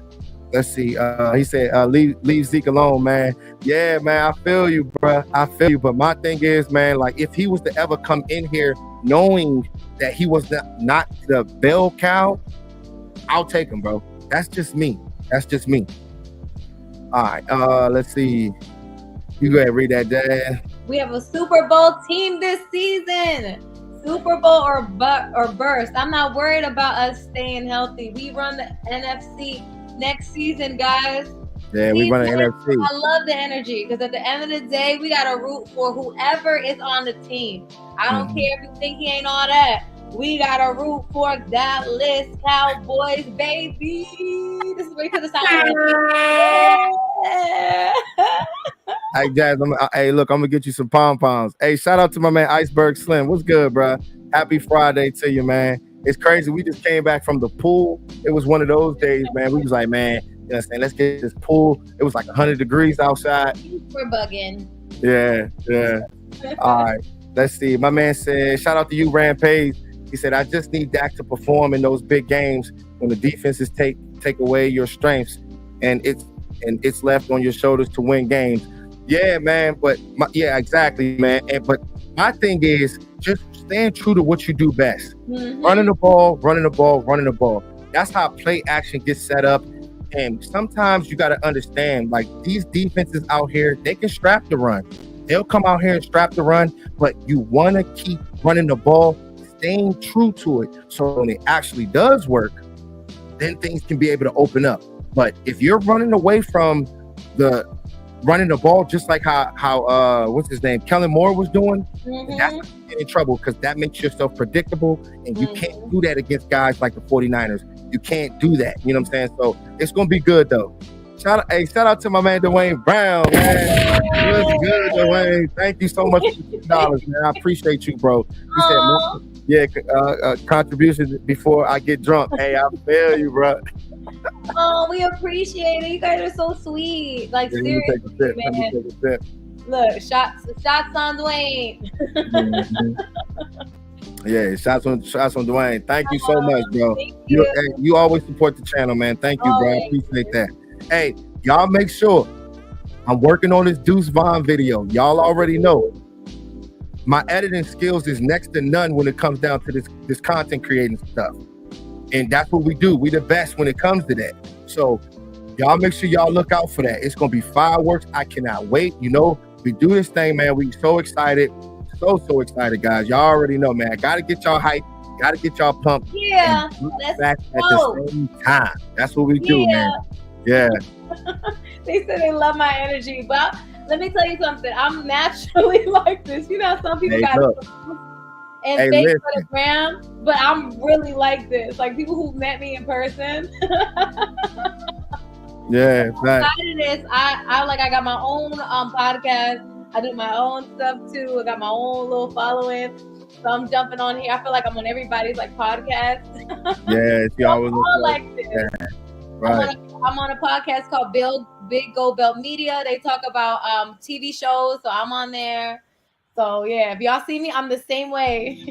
Let's see. He said, leave Zeke alone, man. Yeah, man, I feel you, bro. I feel you. But my thing is, man, like, if he was to ever come in here knowing that he was not the bell cow, I'll take him, bro. That's just me. All right. Let's see. You go ahead and read that, Dad. We have a Super Bowl team this season. Super Bowl or burst. I'm not worried about us staying healthy. We run the NFC next season, guys. Yeah, we run the NFC. I love the energy because at the end of the day, we got to root for whoever is on the team. I don't care if you think he ain't all that. We got to root for Dallas Cowboys, baby. This is way to the sound. Hey, Jazz, hey, look, I'm going to get you some pom-poms. Hey, shout out to my man Iceberg Slim. What's good, bro? Happy Friday to you, man. It's crazy. We just came back from the pool. It was one of those days, man. We was like, man, you know what I'm saying? Let's get this pool. It was like 100 degrees outside. We're bugging. Yeah. All right. Let's see. My man said, shout out to you, Rampage. He said, I just need Dak to perform in those big games when the defenses take away your strengths and it's left on your shoulders to win games. Yeah, man. But exactly, man. But my thing is just stand true to what you do best. Running the ball. That's how play action gets set up. And sometimes you got to understand, like, these defenses out here, they can strap the run. They'll come out here and strap the run, but you want to keep running the ball, staying true to it. So when it actually does work, then things can be able to open up. But if you're running away from running the ball, just like how what's his name, Kellen Moore was doing, that's when you get in trouble because that makes yourself predictable, and you can't do that against guys like the 49ers. You can't do that. You know what I'm saying? So it's gonna be good though. Shout out to my man Dwayne Brown, man. What's good, Dwayne? Thank you so much for the $2, man. I appreciate you, bro. He said, contributions before I get drunk. Hey, I feel you, bro. Oh, we appreciate it. You guys are so sweet. Like, seriously, man. Look, shots on Dwayne. Yeah, shots on Dwayne. Thank you so much, bro. You always support the channel, man. Thank you, bro. I appreciate that. Hey, y'all make sure I'm working on this Deuce Vaughn video. Y'all already know my editing skills is next to none when it comes down to this content creating stuff. And that's what we do. We the best when it comes to that. So y'all make sure y'all look out for that. It's going to be fireworks. I cannot wait. You know, we do this thing, man. We so excited. So excited, guys. Y'all already know, man. Got to get y'all hyped. Got to get y'all pumped. Yeah. Let's back at the same time. That's what we do, man. Yeah. They said they love my energy, but let me tell you something. I'm naturally like this. You know, some people and fake for the gram, but I'm really like this. Like, people who met me in person. Yeah, right. I got my own podcast. I do my own stuff too. I got my own little following. So I'm jumping on here. I feel like I'm on everybody's like podcast. Yeah, she always like this. Yeah. Right. I'm on a podcast called Big Gold Belt Media. They talk about TV shows, so I'm on there. So yeah, if y'all see me, I'm the same way.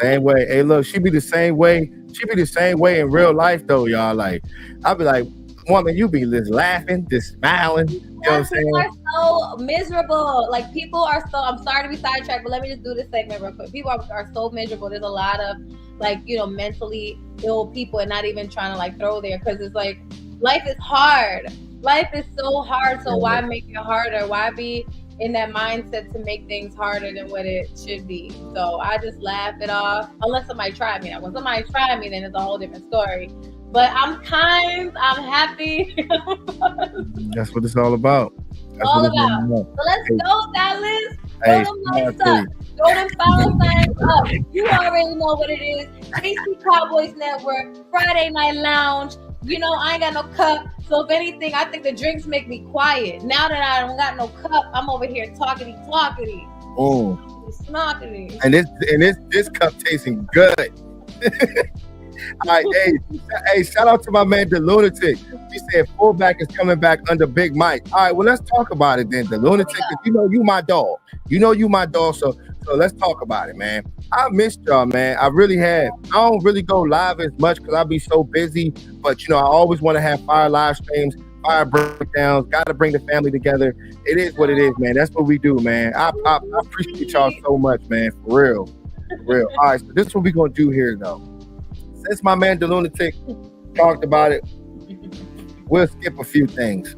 Same way. Hey, look, she be the same way. She be the same way in real life, though, y'all. Like, I'll be like, woman, you be just laughing, just smiling. You know what I'm saying? People are so miserable. Like, people are so, I'm sorry to be sidetracked, but let me just do this segment real quick. People are so miserable. There's a lot of, like, you know, mentally ill people, and not even trying to, like, throw there, because it's like, life is hard. Life is so hard. So why make it harder? Why be in that mindset to make things harder than what it should be? So I just laugh it off, unless somebody tried me. Now, when somebody tried me, then it's a whole different story. But I'm kind, I'm happy. That's what it's all about. That's all about. So let's go, Dallas. Throw them lights up. Throw them follow signs up. You already know what it is. KC Cowboys Network, Friday Night Lounge. You know, I ain't got no cup. So if anything, I think the drinks make me quiet. Now that I don't got no cup, I'm over here talkity. Oh. Snockity. And this cup tasting good. All right, hey, shout out to my man, The Lunatic. He said fullback is coming back under Big Mike. All right, well, let's talk about it then, The Lunatic, because you know you my dog. So let's talk about it, man. I missed y'all, man. I really have. I don't really go live as much because I be so busy, but, you know, I always want to have fire live streams, fire breakdowns, got to bring the family together. It is what it is, man. That's what we do, man. I appreciate y'all so much, man, for real. All right, so this is what we're going to do here, though. Since my man, The Lunatic, talked about it, we'll skip a few things.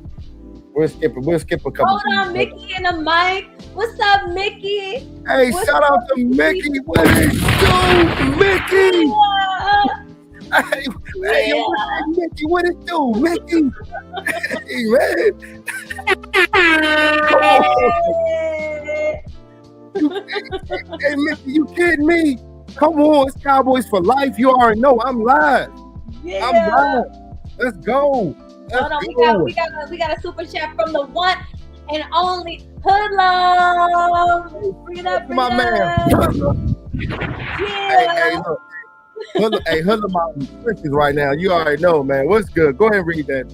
We'll skip a couple. Hold on, Mickey and the mic. What's up, Mickey? Hey, shout out to Mickey. What it do, Mickey? Hey, Mickey, what it do, Mickey? Hey, man. Hey, Mickey, you kidding me? Come on, it's Cowboys for life. You already know I'm live. Yeah. I'm live. Let's go. Hold on, we got a super chat from the one and only Hoodlum. Bring it up, my man. Yeah. Hey, Hoodlum out in the trenches right now. You already know, man. What's good? Go ahead and read that,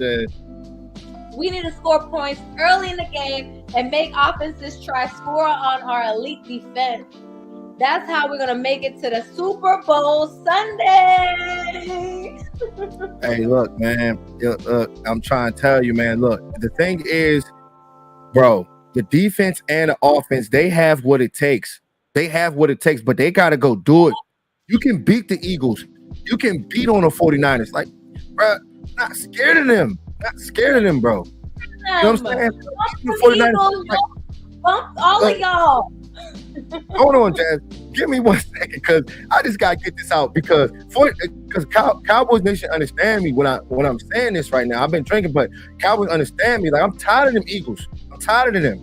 We need to score points early in the game and make offenses try score on our elite defense. That's how we're going to make it to the Super Bowl Sunday. Hey, look, man. Look, I'm trying to tell you, man. Look, the thing is, bro, the defense and the offense, they have what it takes. But they got to go do it. You can beat the Eagles. You can beat on the 49ers. Like, bro, not scared of them. Bro. You know what I'm saying? The 49ers, bump all of y'all. Hold on, Jazz. Give me 1 second, because I just gotta get this out. Because Cowboys Nation understand me when I'm saying this right now. I've been drinking, but Cowboys understand me. Like, I'm tired of them Eagles. I'm tired of them.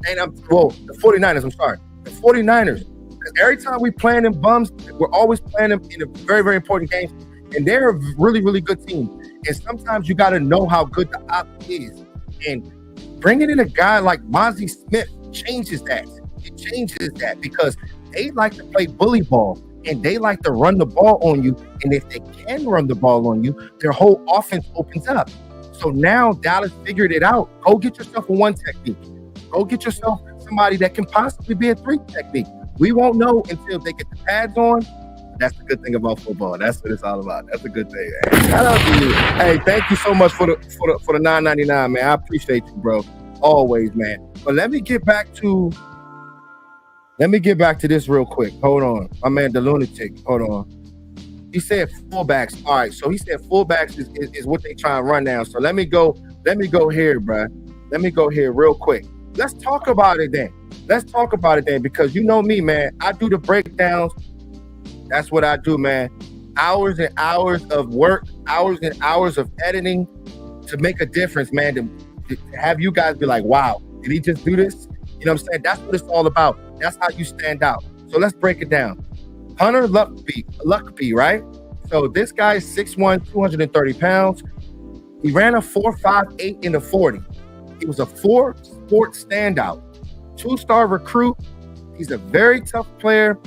And the 49ers. I'm sorry, the 49ers. Because every time we playing them bums, we're always playing them in a very, very important game, and they're a really, really good team. And sometimes you gotta know how good the op is. And bringing in a guy like Mozzie Smith changes that. It changes that, because they like to play bully ball and they like to run the ball on you. And if they can run the ball on you, their whole offense opens up. So now Dallas figured it out. Go get yourself a 1 technique. Go get yourself somebody that can possibly be a 3 technique. We won't know until they get the pads on. That's the good thing about football. That's what it's all about. That's a good thing. Hey, shout out to you. Hey, thank you so much for the $9.99, man. I appreciate you, bro. Always, man. But let me get back to this real quick. Hold on. My man, The Lunatic. Hold on. He said fullbacks. All right. So he said fullbacks is what they try and run now. So let me go here, bro. Let me go here real quick. Let's talk about it then. Because you know me, man. I do the breakdowns. That's what I do, man. Hours and hours of work, hours and hours of editing to make a difference, man. To have you guys be like, wow, did he just do this? You know what I'm saying? That's what it's all about. That's how you stand out. So let's break it down. Hunter Luckby, right? So this guy is 6'1", 230 pounds. He ran a 4.58 in the 40. He was a 4-sport standout, 2-star recruit. He's a very tough player,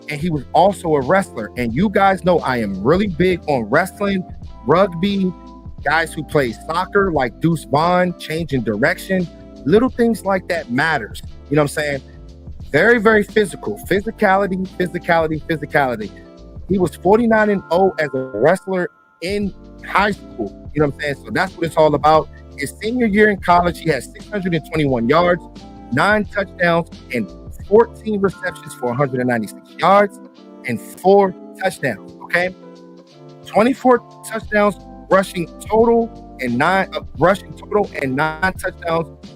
and he was also a wrestler. And you guys know I am really big on wrestling, rugby, guys who play soccer like Deuce Vaughn, changing direction. Little things like that matters. You know what I'm saying? Very, very physical. Physicality, physicality, physicality. He was 49-0 as a wrestler in high school. You know what I'm saying? So that's what it's all about. His senior year in college, he had 621 yards, 9 touchdowns, and 14 receptions for 196 yards and 4 touchdowns. Okay, 24 touchdowns rushing total and 9 touchdowns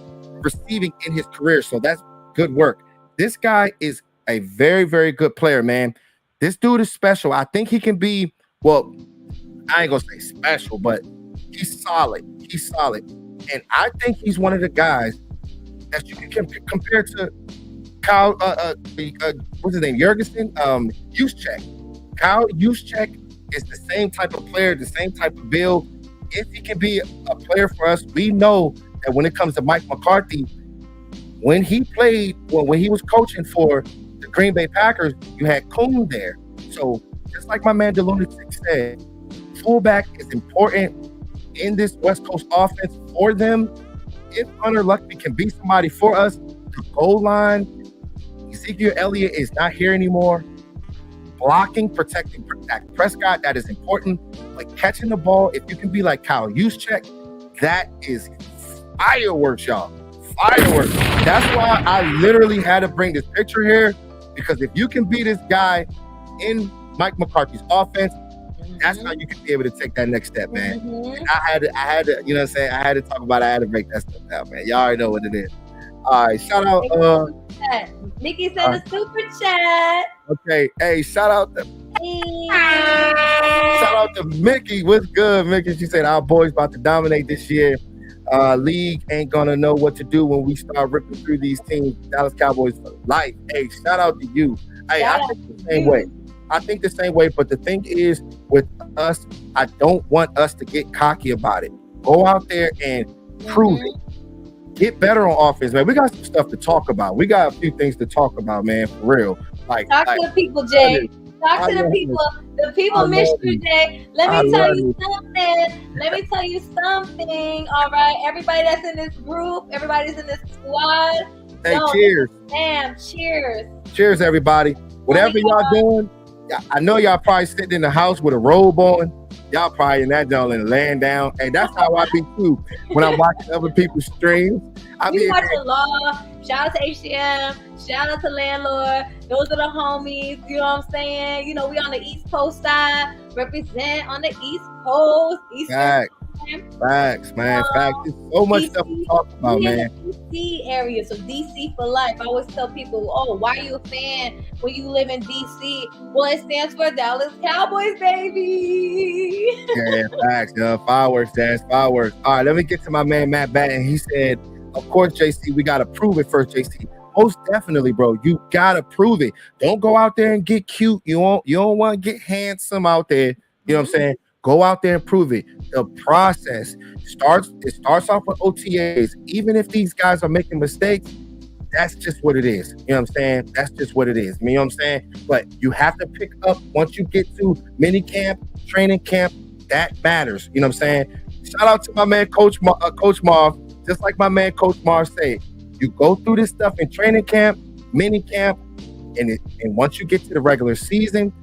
receiving in his career. So that's good work. This guy is a very, very good player, man. This dude is special. I think he can be, well, I ain't gonna say special, but he's solid. He's solid. And I think he's one of the guys that you can compare to Kyle, what's his name? Jurgensen, Juszczyk. Kyle Juszczyk is the same type of player, the same type of build. If he can be a player for us, we know that when it comes to Mike McCarthy, when he was coaching for the Green Bay Packers, you had Coon there. So just like my man DeLunatic said, fullback is important in this West Coast offense for them. If Hunter Luckby can be somebody for us, the goal line, Ezekiel Elliott is not here anymore. Blocking, protecting Dak Prescott, that is important. Like catching the ball, if you can be like Kyle Juszczyk, that is fireworks, y'all. Fireworks. That's why I literally had to bring this picture here, because if you can be this guy in Mike McCarthy's offense, that's how you can be able to take that next step, man. And I had to, you know what I'm saying? I had to talk about it. I had to break that stuff down, man. Y'all already know what it is. All right, shout out. Nikki sent a super chat. Okay, hey, shout out to Mickey. What's good, Mickey? She said our boys about to dominate this year. League ain't gonna know what to do when we start ripping through these teams. Dallas Cowboys for life. Hey, shout out to you. Hey, I think the same way. I think the same way, but the thing is with us, I don't want us to get cocky about it. Go out there and prove it. Get better on offense, man. We got some stuff to talk about. We got a few things to talk about, man, for real. Like, talk to the people, Jay. Talk to the people. The people miss you, Jay. Let me tell you something. All right, everybody that's in this group, everybody's in this squad. Hey, cheers. Damn, cheers. Cheers, everybody. Whatever y'all doing, I know y'all probably sitting in the house with a robe on. Y'all probably in that joint and laying down. And that's how I be too when I'm watching other people's streams. We watching Law. Shout out to HCM. Shout out to Landlord. Those are the homies. You know what I'm saying? You know, we on the East Coast side. Represent on the East Coast. Facts, man. Facts. There's so much DC, stuff to talk about, man. DC area, so DC for life. I always tell people, oh, why are you a fan when you live in DC? Well, it stands for Dallas Cowboys, baby. Yeah, facts. Fireworks, dance, fireworks. All right, let me get to my man Matt Batten. He said, of course, JC, we got to prove it first, JC. Most definitely, bro. You got to prove it. Don't go out there and get cute. You don't want to get handsome out there. You know what I'm saying? Go out there and prove it. The process starts off with OTAs. Even if these guys are making mistakes, that's just what it is. You know what I'm saying? That's just what it is. You know what I'm saying? But you have to pick up once you get to mini camp, training camp. That matters. You know what I'm saying? Shout out to my man, Coach Marv. Just like my man, Coach Marv said, you go through this stuff in training camp, mini camp, and once you get to the regular season,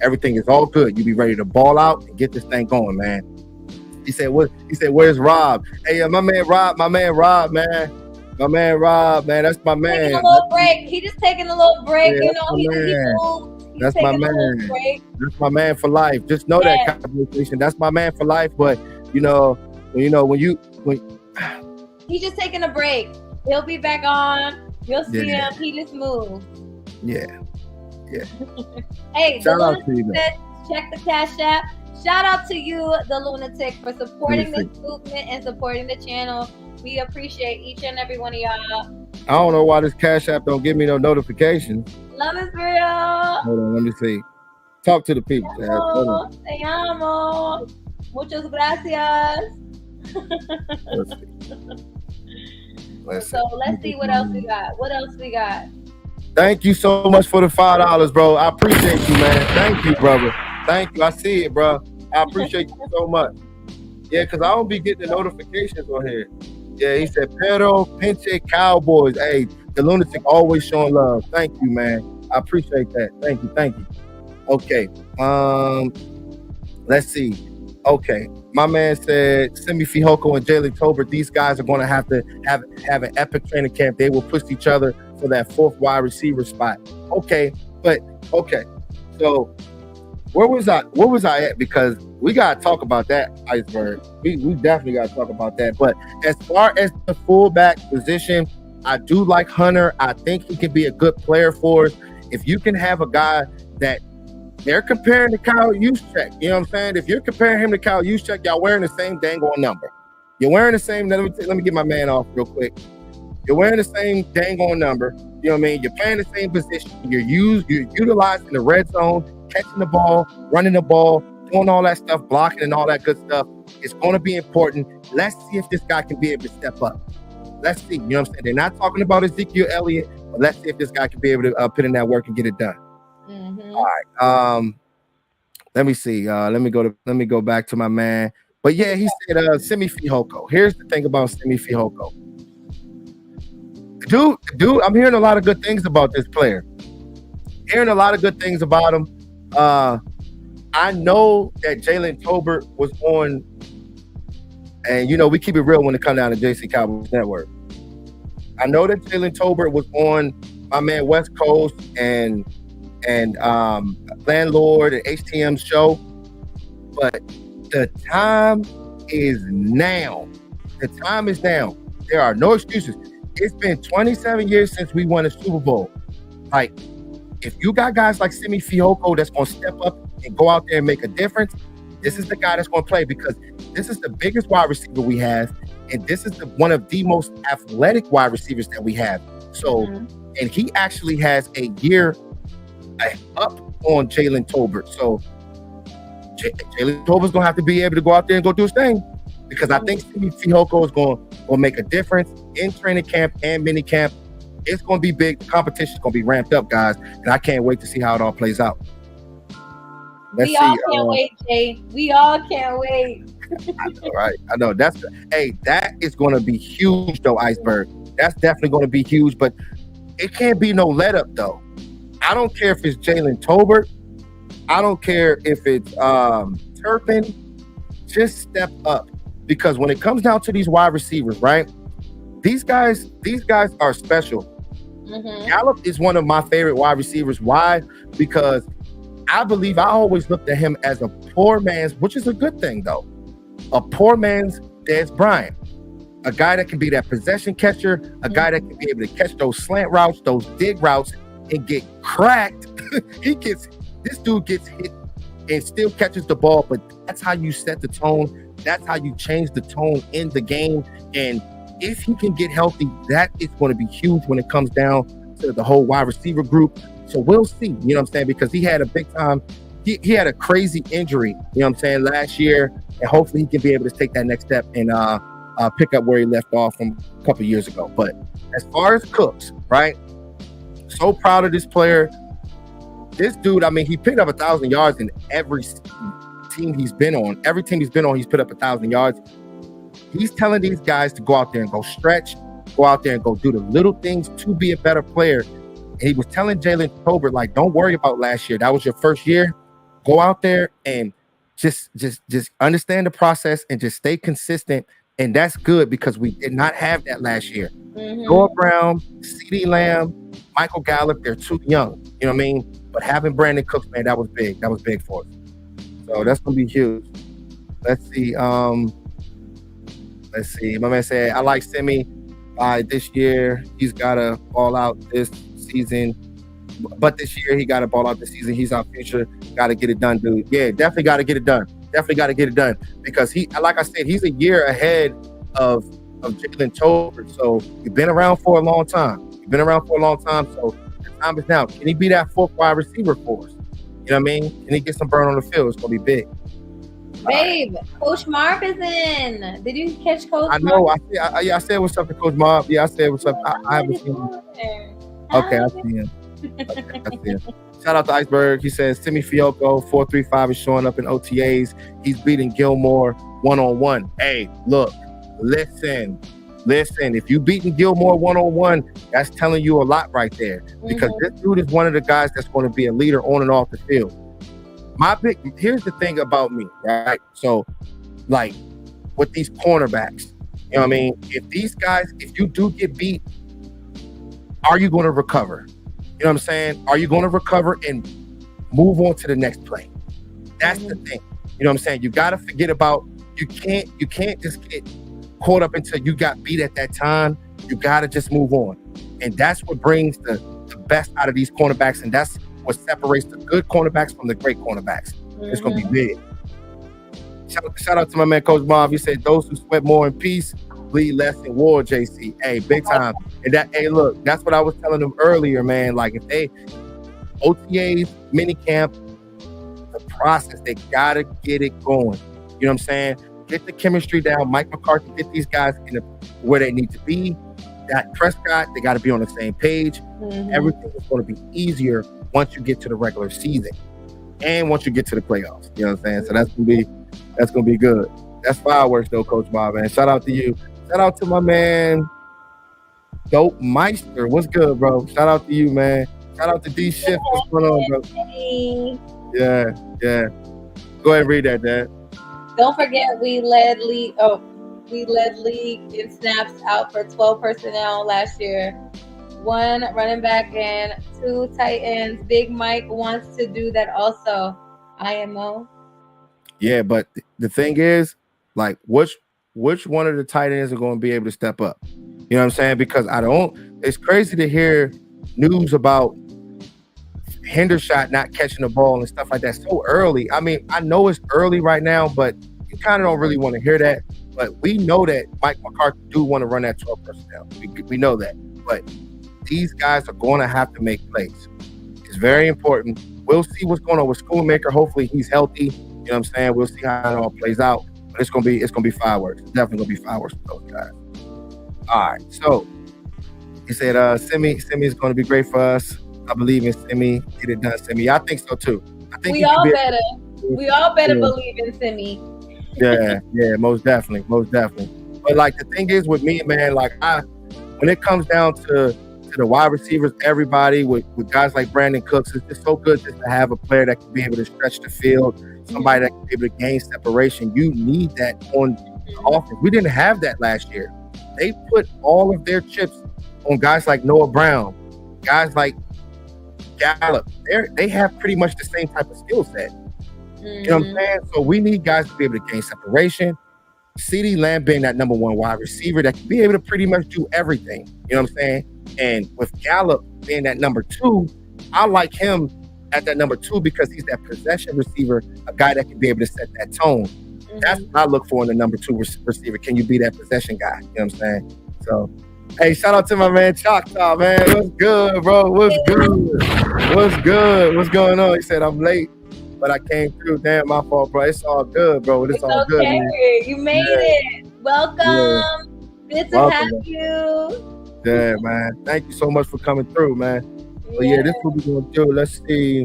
everything is all good. You be ready to ball out and get this thing going, man. He said, "What?" He said, "Where's Rob?" Hey, my man Rob, man. My man Rob, man. That's my man. Taking a little break. He just taking a little break. Yeah, you know, that's my man. That's my man for life. Just know that conversation. That's my man for life. But when he's just taking a break. He'll be back on. You'll see him. He just moved. Yeah. Hey, shout out to you. Check the Cash App. Shout out to you, the Lunatic, for supporting this movement and supporting the channel. We appreciate each and every one of y'all. I don't know why this Cash App don't give me no notifications. Love is real. Hold on, let me see. Talk to the people. Te amo. Muchas gracias. Let's see what else we got. Thank you so much for the $5, bro. I appreciate you, man. Thank you, brother. Thank you. I see it, bro. I appreciate you so much. Yeah, because I don't be getting the notifications on here. Yeah, he said, Pero Pinche Cowboys. Hey, The lunatic always showing love. Thank you, man. I appreciate that. Thank you. Okay. Let's see. Okay. My man said Simi Fihoko and Jalen Tolbert, these guys are going to have an epic training camp. They will push each other for that fourth wide receiver spot. Okay. So where was I at? Because we gotta talk about that, Iceberg. We definitely gotta talk about that. But as far as the fullback position, I do like Hunter. I think he can be a good player for us. If you can have a guy that they're comparing to Kyle Juszczyk, you know what I'm saying? If you're comparing him to Kyle Juszczyk, y'all wearing the same dang on number. You're wearing the same. Let me get my man off real quick. You're wearing the same dang on number. You know what I mean? You're playing the same position. You're utilizing the red zone, catching the ball, running the ball, doing all that stuff, blocking and all that good stuff. It's going to be important. Let's see if this guy can be able to step up. Let's see. You know what I'm saying? They're not talking about Ezekiel Elliott, but let's see if this guy can be able to put in that work and get it done. Mm-hmm. All right. Let me see. Let me go back to my man. But yeah, he said Simi Fihoko. Here's the thing about Simi Fihoko. Dude, I'm hearing a lot of good things about this player. Hearing a lot of good things about him. I know that Jalen Tolbert was on, and you know we keep it real when it comes down to JC Cowboys Network. I know that Jalen Tolbert was on my man West Coast and Landlord and HTM's show, but the time is now. The time is now. There are no excuses. It's been 27 years since we won a Super Bowl. Like, if you got guys like Simi Fihoko that's going to step up and go out there and make a difference, this is the guy that's going to play, because this is the biggest wide receiver we have, and this is one of the most athletic wide receivers that we have. So, and he actually has a year up on Jalen Tolbert. So, Jalen Tolbert's going to have to be able to go out there and go do his thing, because I think Simi Fihoko is going to make a difference in training camp and mini camp. It's going to be big. The competition is going to be ramped up, guys, and I can't wait to see how it all plays out. We all can't wait, Jay. We all can't wait. I know, right? I know. That is going to be huge, though, Iceberg. That's definitely going to be huge, but it can't be no let up, though. I don't care if it's Jalen Tolbert. I don't care if it's Turpin. Just step up, because when it comes down to these wide receivers, right? These guys are special. Gallup is one of my favorite wide receivers. Why? Because I always looked at him as a poor man's, which is a good thing, though. A poor man's Dez Bryant. A guy that can be that possession catcher, a guy that can be able to catch those slant routes, those dig routes, and get cracked. This dude gets hit and still catches the ball, but that's how you set the tone. That's how you change the tone in the game. And if he can get healthy, that is going to be huge when it comes down to the whole wide receiver group. So we'll see, you know what I'm saying? Because he had a big time, he had a crazy injury, you know what I'm saying, last year. And hopefully he can be able to take that next step and pick up where he left off from a couple of years ago. But as far as Cooks, right? So proud of this player. This dude, I mean, he picked up 1,000 yards in every team he's been on. Every team he's been on, he's put up 1,000 yards. He's telling these guys to go out there and go stretch, go out there and go do the little things to be a better player. And he was telling Jalen Tolbert, like, don't worry about last year. That was your first year. Go out there and just understand the process and just stay consistent. And that's good, because we did not have that last year. Noah Brown, CeeDee Lamb, Michael Gallup, they're too young. You know what I mean? But having Brandon Cooks, man, that was big. That was big for us. So that's going to be huge. Let's see. My man said, I like Simi. This year, he's got to ball out this season. But this year, he got to ball out this season. He's our future. Got to get it done, dude. Yeah, definitely got to get it done. Because he, like I said, he's a year ahead of Jalen Tolbert. So he's been around for a long time. So the time is now. Can he be that fourth wide receiver for us? You know what I mean? Can he get some burn on the field? It's going to be big. Babe, Coach Marv is in. Did you catch Coach Marv? I know. I said what's up to Coach Marv. Yeah, I said what's up. I haven't seen him. Okay, I see him. Shout out to Iceberg. He says Simi Fihoko 435 is showing up in OTAs. He's beating Gilmore one-on-one. Hey, look, listen. Listen, if you beating Gilmore one-on-one, that's telling you a lot right there. Because this dude is one of the guys that's going to be a leader on and off the field. Here's the thing about me, right? So, like, with these cornerbacks, you know what I mean? If these guys, if you do get beat, are you going to recover? You know what I'm saying? Are you going to recover and move on to the next play? That's the thing. You know what I'm saying? You got to forget about, you can't just get caught up until you got beat at that time. You got to just move on. And that's what brings the best out of these cornerbacks. And that's what separates the good cornerbacks from the great cornerbacks. It's going to be big. Shout out to my man, Coach Bob. He said, those who sweat more in peace bleed less in war, JC. Hey, big time. And look, that's what I was telling them earlier, man. Like, if they, OTAs, minicamp, the process, they got to get it going. You know what I'm saying? Get the chemistry down. Mike McCarthy, get these guys where they need to be. Dak Prescott, they got to be on the same page. Everything is going to be easier once you get to the regular season and once you get to the playoffs. You know what I'm saying? So that's gonna be good. That's fireworks though, Coach Bob, man. Shout out to you. Shout out to my man, Dope Meister. What's good, bro? Shout out to you, man. Shout out to D Shift. What's going on, bro? Yeah. Go ahead and read that, Dad. Don't forget we led league in snaps out for 12 personnel last year. 1 running back and 2 tight ends. Big Mike wants to do that also. IMO. Yeah, but the thing is, like, which one of the tight ends are going to be able to step up? You know what I'm saying? Because it's crazy to hear news about Hendershot not catching the ball and stuff like that so early. I mean, I know it's early right now, but you kind of don't really want to hear that. But we know that Mike McCarthy do want to run that 12 personnel. We know that. But these guys are going to have to make plays. It's very important. We'll see what's going on with Schoonmaker. Hopefully he's healthy. You know what I'm saying? We'll see how it all plays out. But it's gonna be fireworks. It's definitely gonna be fireworks for those guys. All right. So he said Simi is gonna be great for us. I believe in Simi. Get it done, Simi. I think so too. I think we all better believe in Simi. Yeah, most definitely. But like the thing is with me, man, like when it comes down to the wide receivers, everybody with guys like Brandon Cooks, it's just so good just to have a player that can be able to stretch the field, somebody that can be able to gain separation. You need that on the offense. We didn't have that last year. They put all of their chips on guys like Noah Brown, guys like Gallup. They have pretty much the same type of skill set. You know what I'm saying? So we need guys to be able to gain separation. CeeDee Lamb being that number 1 wide receiver that can be able to pretty much do everything. You know what I'm saying? And with Gallup being that number 2, I like him at that number 2 because he's that possession receiver, a guy that can be able to set that tone. That's what I look for in the number 2 receiver. Can you be that possession guy? You know what I'm saying? So, hey, shout out to my man Choctaw, man. What's good, bro? What's good? What's going on? He said, I'm late, but I came through. Damn, my fault, bro. It's all good, bro. It's all okay. good, man. You made it. Welcome. Good to have you. Yeah, man. Thank you so much for coming through, man. But yeah, this is what we're gonna do. Let's see.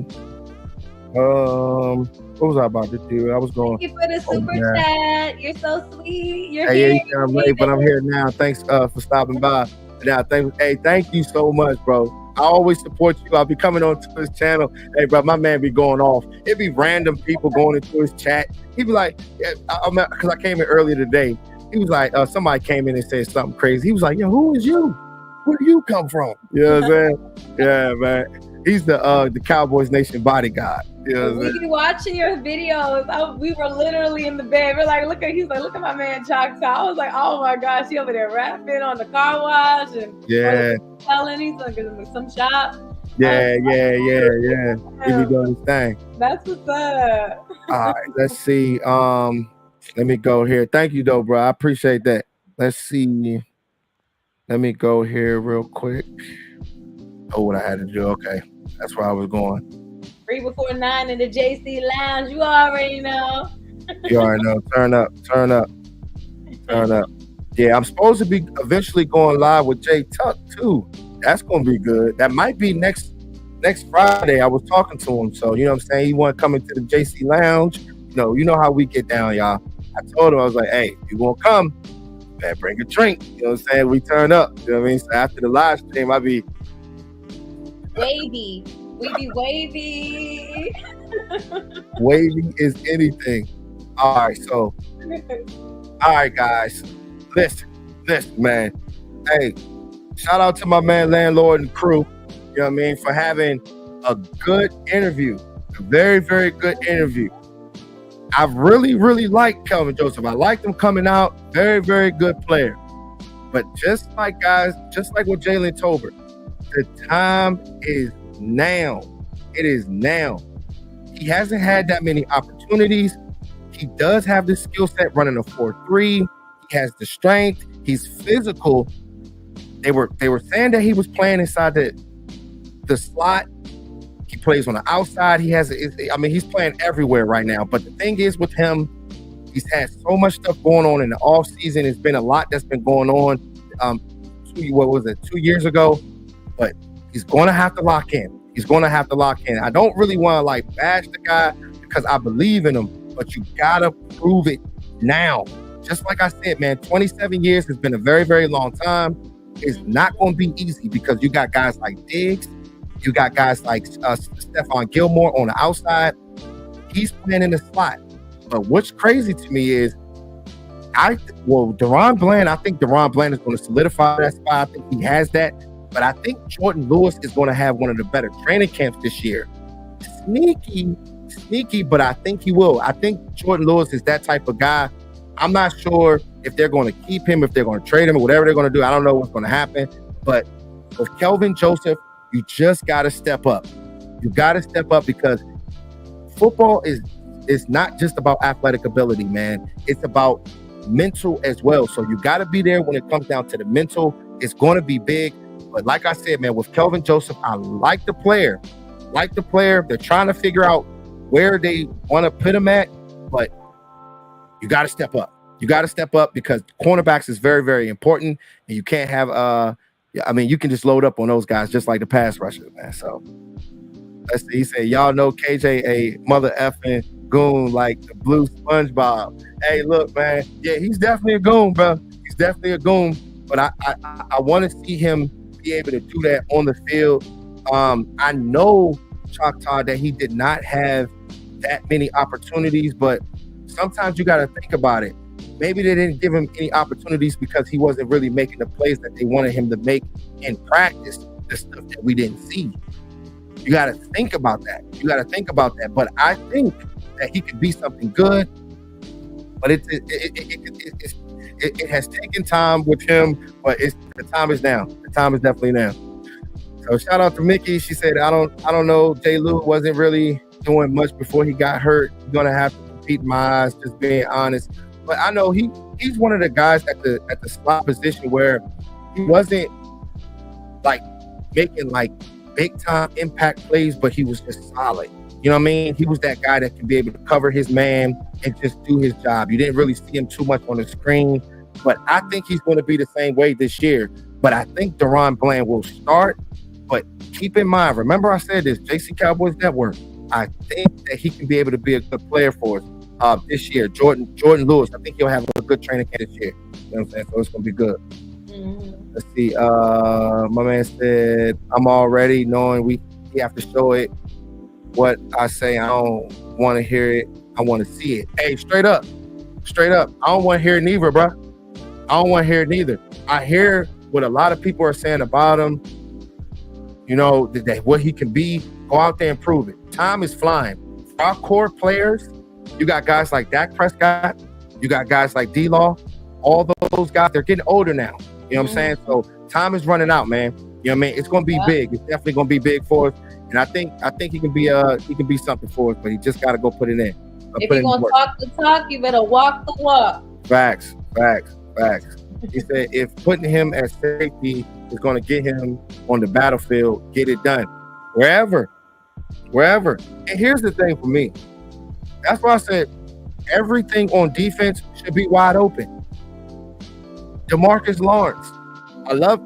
What was I about to do? I was going. Thank you for the super chat. You're so sweet. You're here. Yeah, I'm late, but I'm here now. Thanks for stopping by. Now, thank you so much, bro. I always support you. I'll be coming on to his channel. Hey, bro, my man be going off. It'd be random people going into his chat. He'd be like, because I came in earlier today. He was like, somebody came in and said something crazy. He was like, yo, who is you? Where do you come from? You know what I'm saying? Yeah, man. He's the Cowboys Nation bodyguard. You know we be watching your videos. We were literally in the bed. We're like, he's like, look at my man Choctaw. I was like, oh my gosh, he over there rapping on the car wash and selling. He's like some shop. Yeah. He be doing his thing. That's what's up. All right, let's see. Let me go here. Thank you, though, bro. I appreciate that. Let's see. Let me go here real quick. Oh, what I had to do. Okay, that's where I was going. 3 before 9 in the JC Lounge. You already know. You already know. Turn up. Yeah, I'm supposed to be eventually going live with Jay Tuck too. That's gonna be good. That might be next Friday. I was talking to him, so you know what I'm saying. He want to come into the JC Lounge. You know how we get down, y'all. I told him, I was like, hey, if you want to come, man, bring a drink. You know what I'm saying? We turn up. You know what I mean? So after the live stream, I be wavy. We be wavy. Wavy is anything. All right, guys. Listen, man. Hey, shout out to my man, landlord and crew. You know what I mean? For having a good interview. A very, very good interview. I really, really like Kelvin Joseph. I like him coming out. Very, very good player. But just like what Jalen Tolbert, the time is now. It is now. He hasn't had that many opportunities. He does have the skill set running a 4-3. He has the strength. He's physical. They were saying that he was playing inside the slot. He plays on the outside. He's playing everywhere right now. But the thing is with him, he's had so much stuff going on in the offseason. It's been a lot that's been going on. 2 years ago? But he's going to have to lock in. I don't really want to bash the guy because I believe in him, but you got to prove it now. Just like I said, man, 27 years has been a very, very long time. It's not going to be easy because you got guys like Diggs. You got guys like Stephon Gilmore on the outside. He's playing in the slot. But what's crazy to me is DaRon Bland, I think DaRon Bland is going to solidify that spot. I think he has that. But I think Jordan Lewis is going to have one of the better training camps this year. Sneaky, but I think he will. I think Jordan Lewis is that type of guy. I'm not sure if they're going to keep him, if they're going to trade him, or whatever they're going to do. I don't know what's going to happen. But with Kelvin Joseph, you just got to step up. You got to step up because football is not just about athletic ability, man. It's about mental as well. So you got to be there when it comes down to the mental. It's going to be big. But like I said, man, with Kelvin Joseph, I like the player. They're trying to figure out where they want to put him at. But you got to step up. Because cornerbacks is very, very important. And you can't have you can just load up on those guys just like the pass rushers, man. So let's see. He said, y'all know KJ a mother effing goon like the blue SpongeBob. Hey, look, man. Yeah, he's definitely a goon, bro. He's definitely a goon. But I want to see him be able to do that on the field. I know, Choctaw, that he did not have that many opportunities, but sometimes you got to think about it. Maybe they didn't give him any opportunities because he wasn't really making the plays that they wanted him to make in practice, the stuff that we didn't see. You got to think about that. But I think that he could be something good, but it has taken time with him, but the time is now. The time is definitely now. So shout out to Mickey. She said, I don't know. J. Lou wasn't really doing much before he got hurt. He's gonna have to compete in my eyes, just being honest. But I know he's one of the guys at the slot position where he wasn't making big time impact plays, but he was just solid. You know what I mean? He was that guy that can be able to cover his man and just do his job. You didn't really see him too much on the screen, but I think he's going to be the same way this year. But I think DaRon Bland will start. But keep in mind, remember I said this, JC Cowboys Network, I think that he can be able to be a good player for us this year. Jordan Lewis, I think he'll have a good training camp this year. You know what I'm saying? So it's going to be good. Mm-hmm. Let's see. My man said, I'm already knowing we have to show it. What I say, I don't want to hear it. I want to see it. Hey, straight up. I don't want to hear it neither, bro. I hear what a lot of people are saying about him. You know, that what he can be. Go out there and prove it. Time is flying. For our core players, you got guys like Dak Prescott. You got guys like D-Law. All those guys, they're getting older now. You know what I'm saying? So time is running out, man. You know what I mean? It's going to be big. It's definitely going to be big for us. And I think he can be something for us, but he just got to go put it in. If you're going to talk the talk, you better walk the walk. Facts. He said if putting him at safety is going to get him on the battlefield, get it done. Wherever. And here's the thing for me. That's why I said everything on defense should be wide open. DeMarcus Lawrence. I love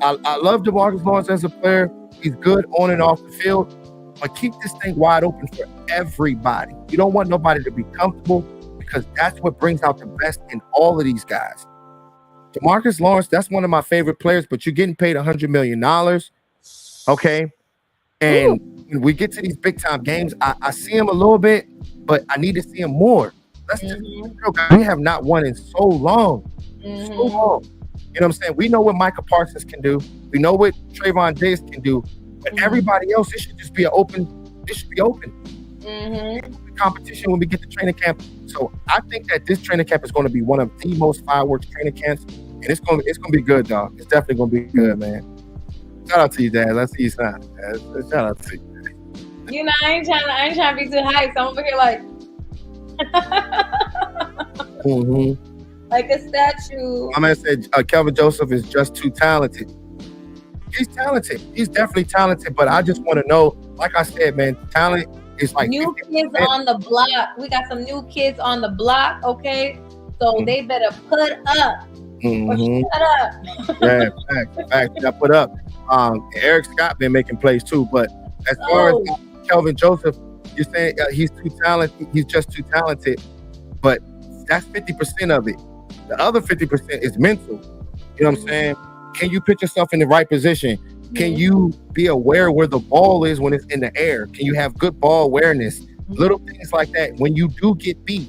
DeMarcus Lawrence as a player. He's good on and off the field. But keep this thing wide open for everybody. You don't want nobody to be comfortable because that's what brings out the best in all of these guys. DeMarcus Lawrence, that's one of my favorite players, but you're getting paid $100 million. Okay. And when we get to these big time games, I see him a little bit, but I need to see him more. Let's just be real, guys. We have not won in so long. So long. You know what I'm saying? We know what Micah Parsons can do. We know what Trayvon Diggs can do. But everybody else, it should just be it should be open. Competition when we get to training camp. So I think that this training camp is going to be one of the most fireworks training camps. And it's going to be good, dog. It's definitely going to be good, man. Shout out to you, Dad. Let's see you sign. Shout out to you. You know, I ain't trying to be too hype. So I'm over here like like a statue. My man said Kelvin Joseph is just too talented. He's talented. He's definitely talented, but I just want to know, like I said, man, talent is like new kids on the block. We got some new kids on the block, okay? So they better put up. Or shut up. Yeah, facts. Got put up. Eric Scott been making plays too, but as far as Kelvin Joseph, you're saying he's too talented. He's just too talented, but that's 50% of it. The other 50% is mental. You know what I'm saying? Can you put yourself in the right position? Can you be aware where the ball is when it's in the air? Can you have good ball awareness? Little things like that. When you do get beat,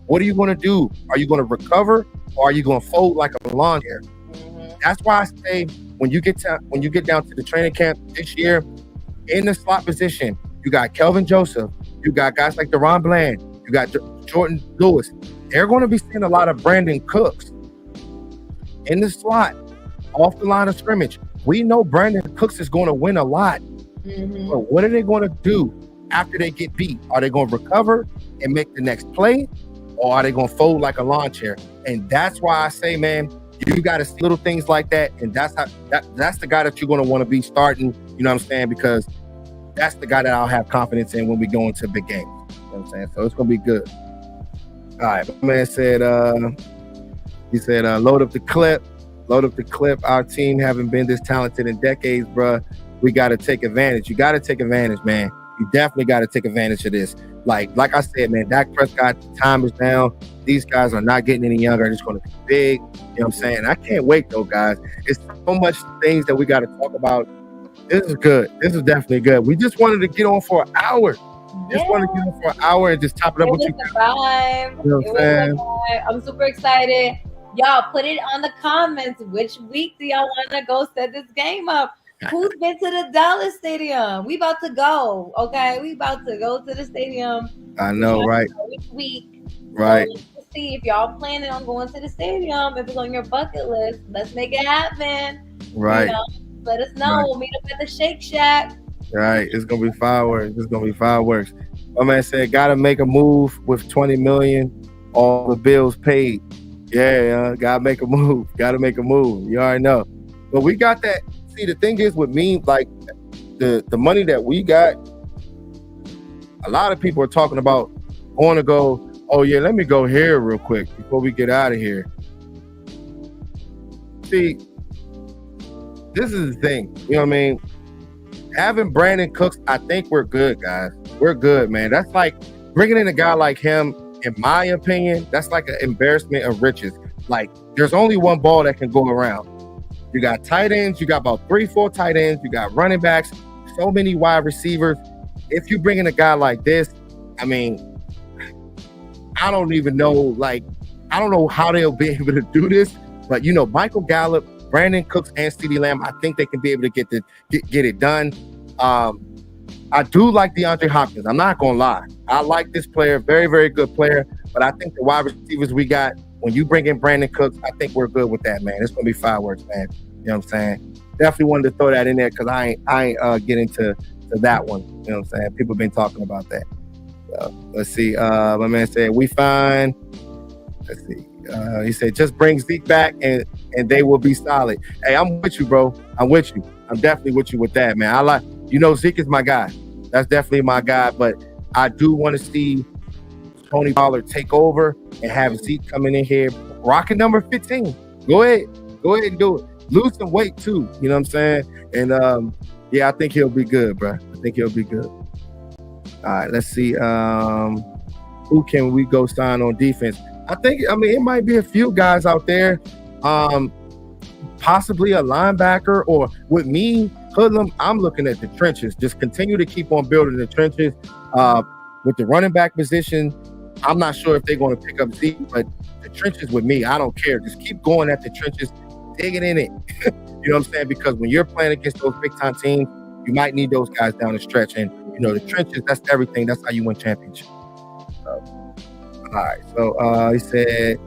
what are you going to do? Are you going to recover, or are you going to fold like a lawn chair? That's why I say when you get down to the training camp this year, in the slot position, you got Kelvin Joseph, you got guys like Deron Bland, you got Jordan Lewis. They're going to be seeing a lot of Brandon Cooks in the slot, off the line of scrimmage. We know Brandon Cooks is going to win a lot. But what are they going to do after they get beat? Are they going to recover and make the next play, or are they going to fold like a lawn chair? And that's why I say, man, you got to see little things like that. And that's the guy that you're going to want to be starting. You know what I'm saying? Because that's the guy that I'll have confidence in when we go into big games. You know what I'm saying? So it's going to be good. All right. My man said, load up the clip. Load up the clip. Our team haven't been this talented in decades, bruh. We got to take advantage. You got to take advantage, man. You definitely got to take advantage of this. Like I said, man, Dak Prescott, time is down. These guys are not getting any younger. It's going to be big. You know what I'm saying? I can't wait, though, guys. It's so much things that we got to talk about. This is good. This is definitely good. We just wanted to get on for an hour. Just wanted to get on for an hour and just top it up with you. You know what I'm saying? I'm super excited. Y'all put it on the comments. Which week do y'all want to go set this game up? Who's been to the Dallas Stadium? We about to go. Okay, we about to go to the stadium. I know, right? Which week? Right. So let's see if y'all planning on going to the stadium. If it's on your bucket list, let's make it happen. Right. You know, let us know. Right. We'll meet up at the Shake Shack. Right. It's gonna be fireworks. My man said, gotta make a move with $20 million. All the bills paid. Yeah, gotta make a move. You already know. But we got that. See, the thing is with me, like the money that we got, a lot of people are talking about going to go, oh yeah, let me go here real quick before we get out of here. See, this is the thing. You know what I mean? Having Brandon Cooks, I think we're good, guys. We're good, man. That's like bringing in a guy like him. In my opinion, that's like an embarrassment of riches. Like, there's only one ball that can go around. You got tight ends. You got about 3-4 tight ends. You got running backs. So many wide receivers. If you bring in a guy like this, I mean, I don't even know. Like, I don't know how they'll be able to do this. But you know, Michael Gallup, Brandon Cooks, and CeeDee Lamb, I think they can be able to get it done. I do like DeAndre Hopkins. I'm not gonna lie. I like this player, very, very good player. But I think the wide receivers we got, when you bring in Brandon Cooks, I think we're good with that, man. It's gonna be fireworks, man. You know what I'm saying? Definitely wanted to throw that in there because I ain't getting to that one. You know what I'm saying? People been talking about that. So, let's see. My man said we fine. Let's see. He said just bring Zeke back and they will be solid. Hey, I'm with you, bro. I'm with you. I'm definitely with you with that, man. Zeke is my guy. That's definitely my guy. But I do want to see Tony Pollard take over and have Zeke coming in here rocking number 15. Go ahead and do it. Lose some weight too. You know what I'm saying? And I think he'll be good, bro. I think he'll be good. All right, let's see. Who can we go sign on defense? It might be a few guys out there. Possibly a linebacker, or with me, Hoodlum, I'm looking at the trenches. Just continue to keep on building the trenches. With the running back position, I'm not sure if they're going to pick up Zeke, but the trenches with me, I don't care. Just keep going at the trenches, digging in it. You know what I'm saying? Because when you're playing against those big-time teams, you might need those guys down the stretch. And, the trenches, that's everything. That's how you win championships. All right. So he said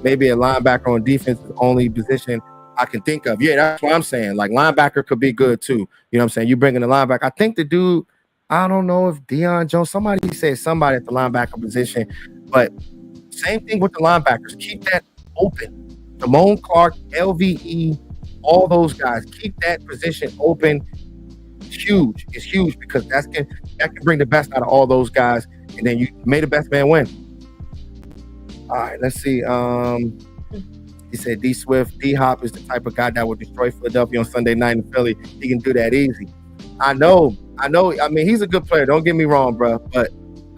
maybe a linebacker on defense is the only position I can think of. Yeah, that's what I'm saying. Like, linebacker could be good too. You know what I'm saying? You bring in a linebacker. I think the dude, I don't know if Deion Jones, somebody said somebody at the linebacker position, but same thing with the linebackers. Keep that open. Damone Clark, LVE, all those guys. Keep that position open. It's huge. It's huge because that can bring the best out of all those guys, and then you made the best man win. All right, let's see. He said D Swift, D Hop is the type of guy that would destroy Philadelphia on Sunday night in Philly. He can do that easy. I know. I mean, he's a good player. Don't get me wrong, bro. But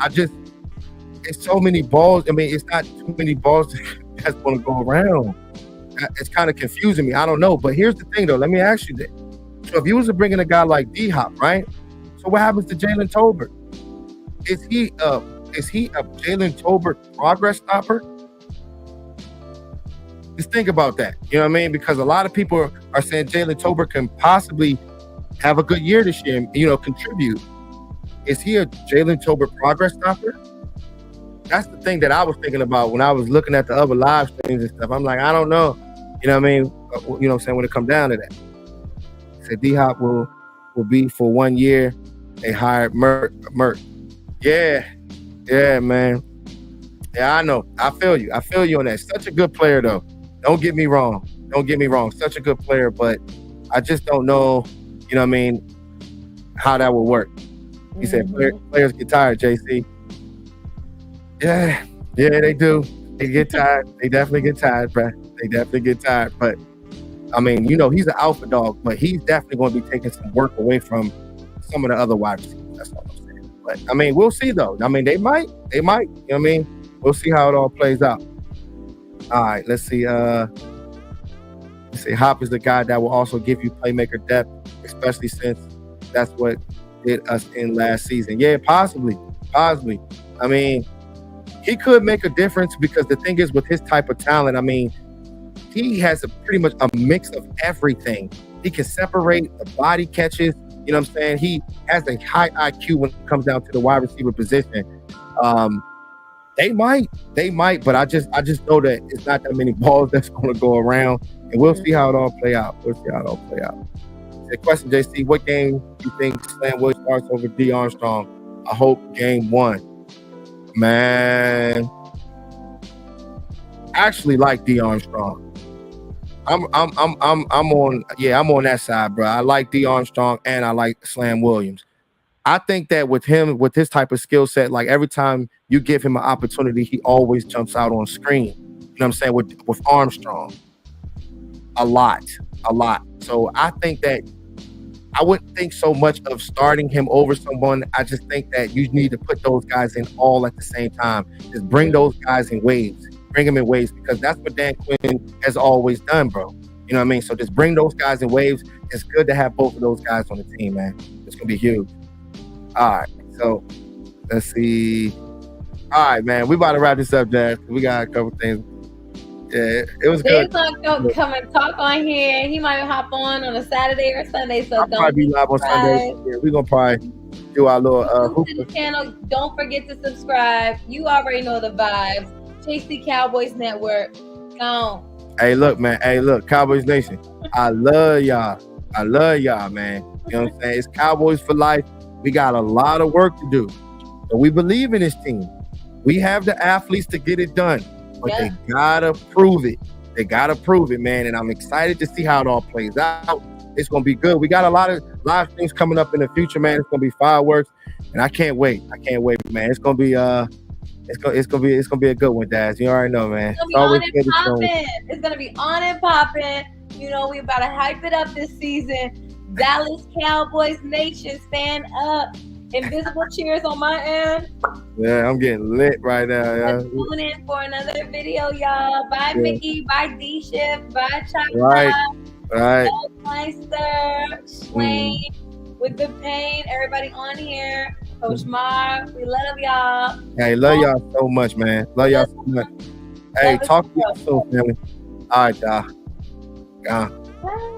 it's so many balls. I mean, it's not too many balls that's going to go around. It's kind of confusing me. I don't know. But here's the thing, though. Let me ask you this. So if you was to bring in a guy like D Hop, right? So what happens to Jalen Tolbert? Is he a Jalen Tolbert progress stopper? Just think about that. You know what I mean? Because a lot of people are saying Jalen Tolbert can possibly have a good year this year, contribute. Is he a Jalen Tolbert progress stopper? That's the thing that I was thinking about when I was looking at the other live streams and stuff. I'm like, I don't know. You know what I mean? You know what I'm saying? When it comes down to that. He said D-Hop will be for 1 year. They hired Merck. Yeah, man. Yeah, I know. I feel you on that. Such a good player, though. Don't get me wrong. Such a good player, but I just don't know, you know what I mean, how that would work. He said players get tired, JC. Yeah, they do. They get tired. They definitely get tired, bro. But, I mean, he's an alpha dog, but he's definitely going to be taking some work away from some of the other wide receivers. That's all I'm saying. But, I mean, we'll see, though. I mean, they might. You know what I mean? We'll see how it all plays out. All right, let's see. Hop is the guy that will also give you playmaker depth, especially since that's what did us in last season. Yeah, possibly. I mean, he could make a difference because the thing is with his type of talent, I mean, he has pretty much a mix of everything. He can separate the body catches. You know what I'm saying? He has a high IQ when it comes down to the wide receiver position. They might, but I just know that it's not that many balls that's going to go around, and we'll see how it all play out. The question, JC, what game do you think Slam Williams starts over D Armstrong? I hope game 1. Man, I actually like D Armstrong. I'm on that side, bro. I like D Armstrong and I like Slam Williams. I think that with him, with his type of skill set, like every time you give him an opportunity, he always jumps out on screen. You know what I'm saying? With Armstrong, a lot. So I think that I wouldn't think so much of starting him over someone. I just think that you need to put those guys in all at the same time. Just bring those guys in waves. Bring them in waves because that's what Dan Quinn has always done, bro. You know what I mean? So just bring those guys in waves. It's good to have both of those guys on the team, man. It's going to be huge. All right, so let's see. All right, man, we about to wrap this up, Jazz. We got a couple things. Yeah, it was good. Don't come and talk on here. He might hop on a Saturday or Sunday, so I'll probably be live on Sunday. Yeah, we're gonna probably do our little to the channel. Don't forget to subscribe. You already know the vibes. Chase the Cowboys Network. Go. Hey, look, man. Hey, look, Cowboys Nation. I love y'all, man. You know what I'm saying? It's Cowboys for life. We got a lot of work to do. But we believe in this team. We have the athletes to get it done. But they gotta prove it. Man. And I'm excited to see how it all plays out. It's gonna be good. We got a lot of live things coming up in the future, man. It's gonna be fireworks. And I can't wait, man. It's gonna be it's gonna be a good one, Daz. You already know, man. It's gonna be on and popping. You know, we about to hype it up this season. Dallas Cowboys Nation, stand up. Invisible cheers on my end. Yeah, I'm getting lit right now. Yeah. Let's tune in for another video, y'all. Bye, Mickey. Bye, D-Shift. Bye, Right. Chaka. Meister. Swain. With the pain. Everybody on here. Coach Mar. We love y'all. Hey, love y'all so much, man. Love y'all so much. Hey, talk to y'all soon, family. All right, y'all. Bye.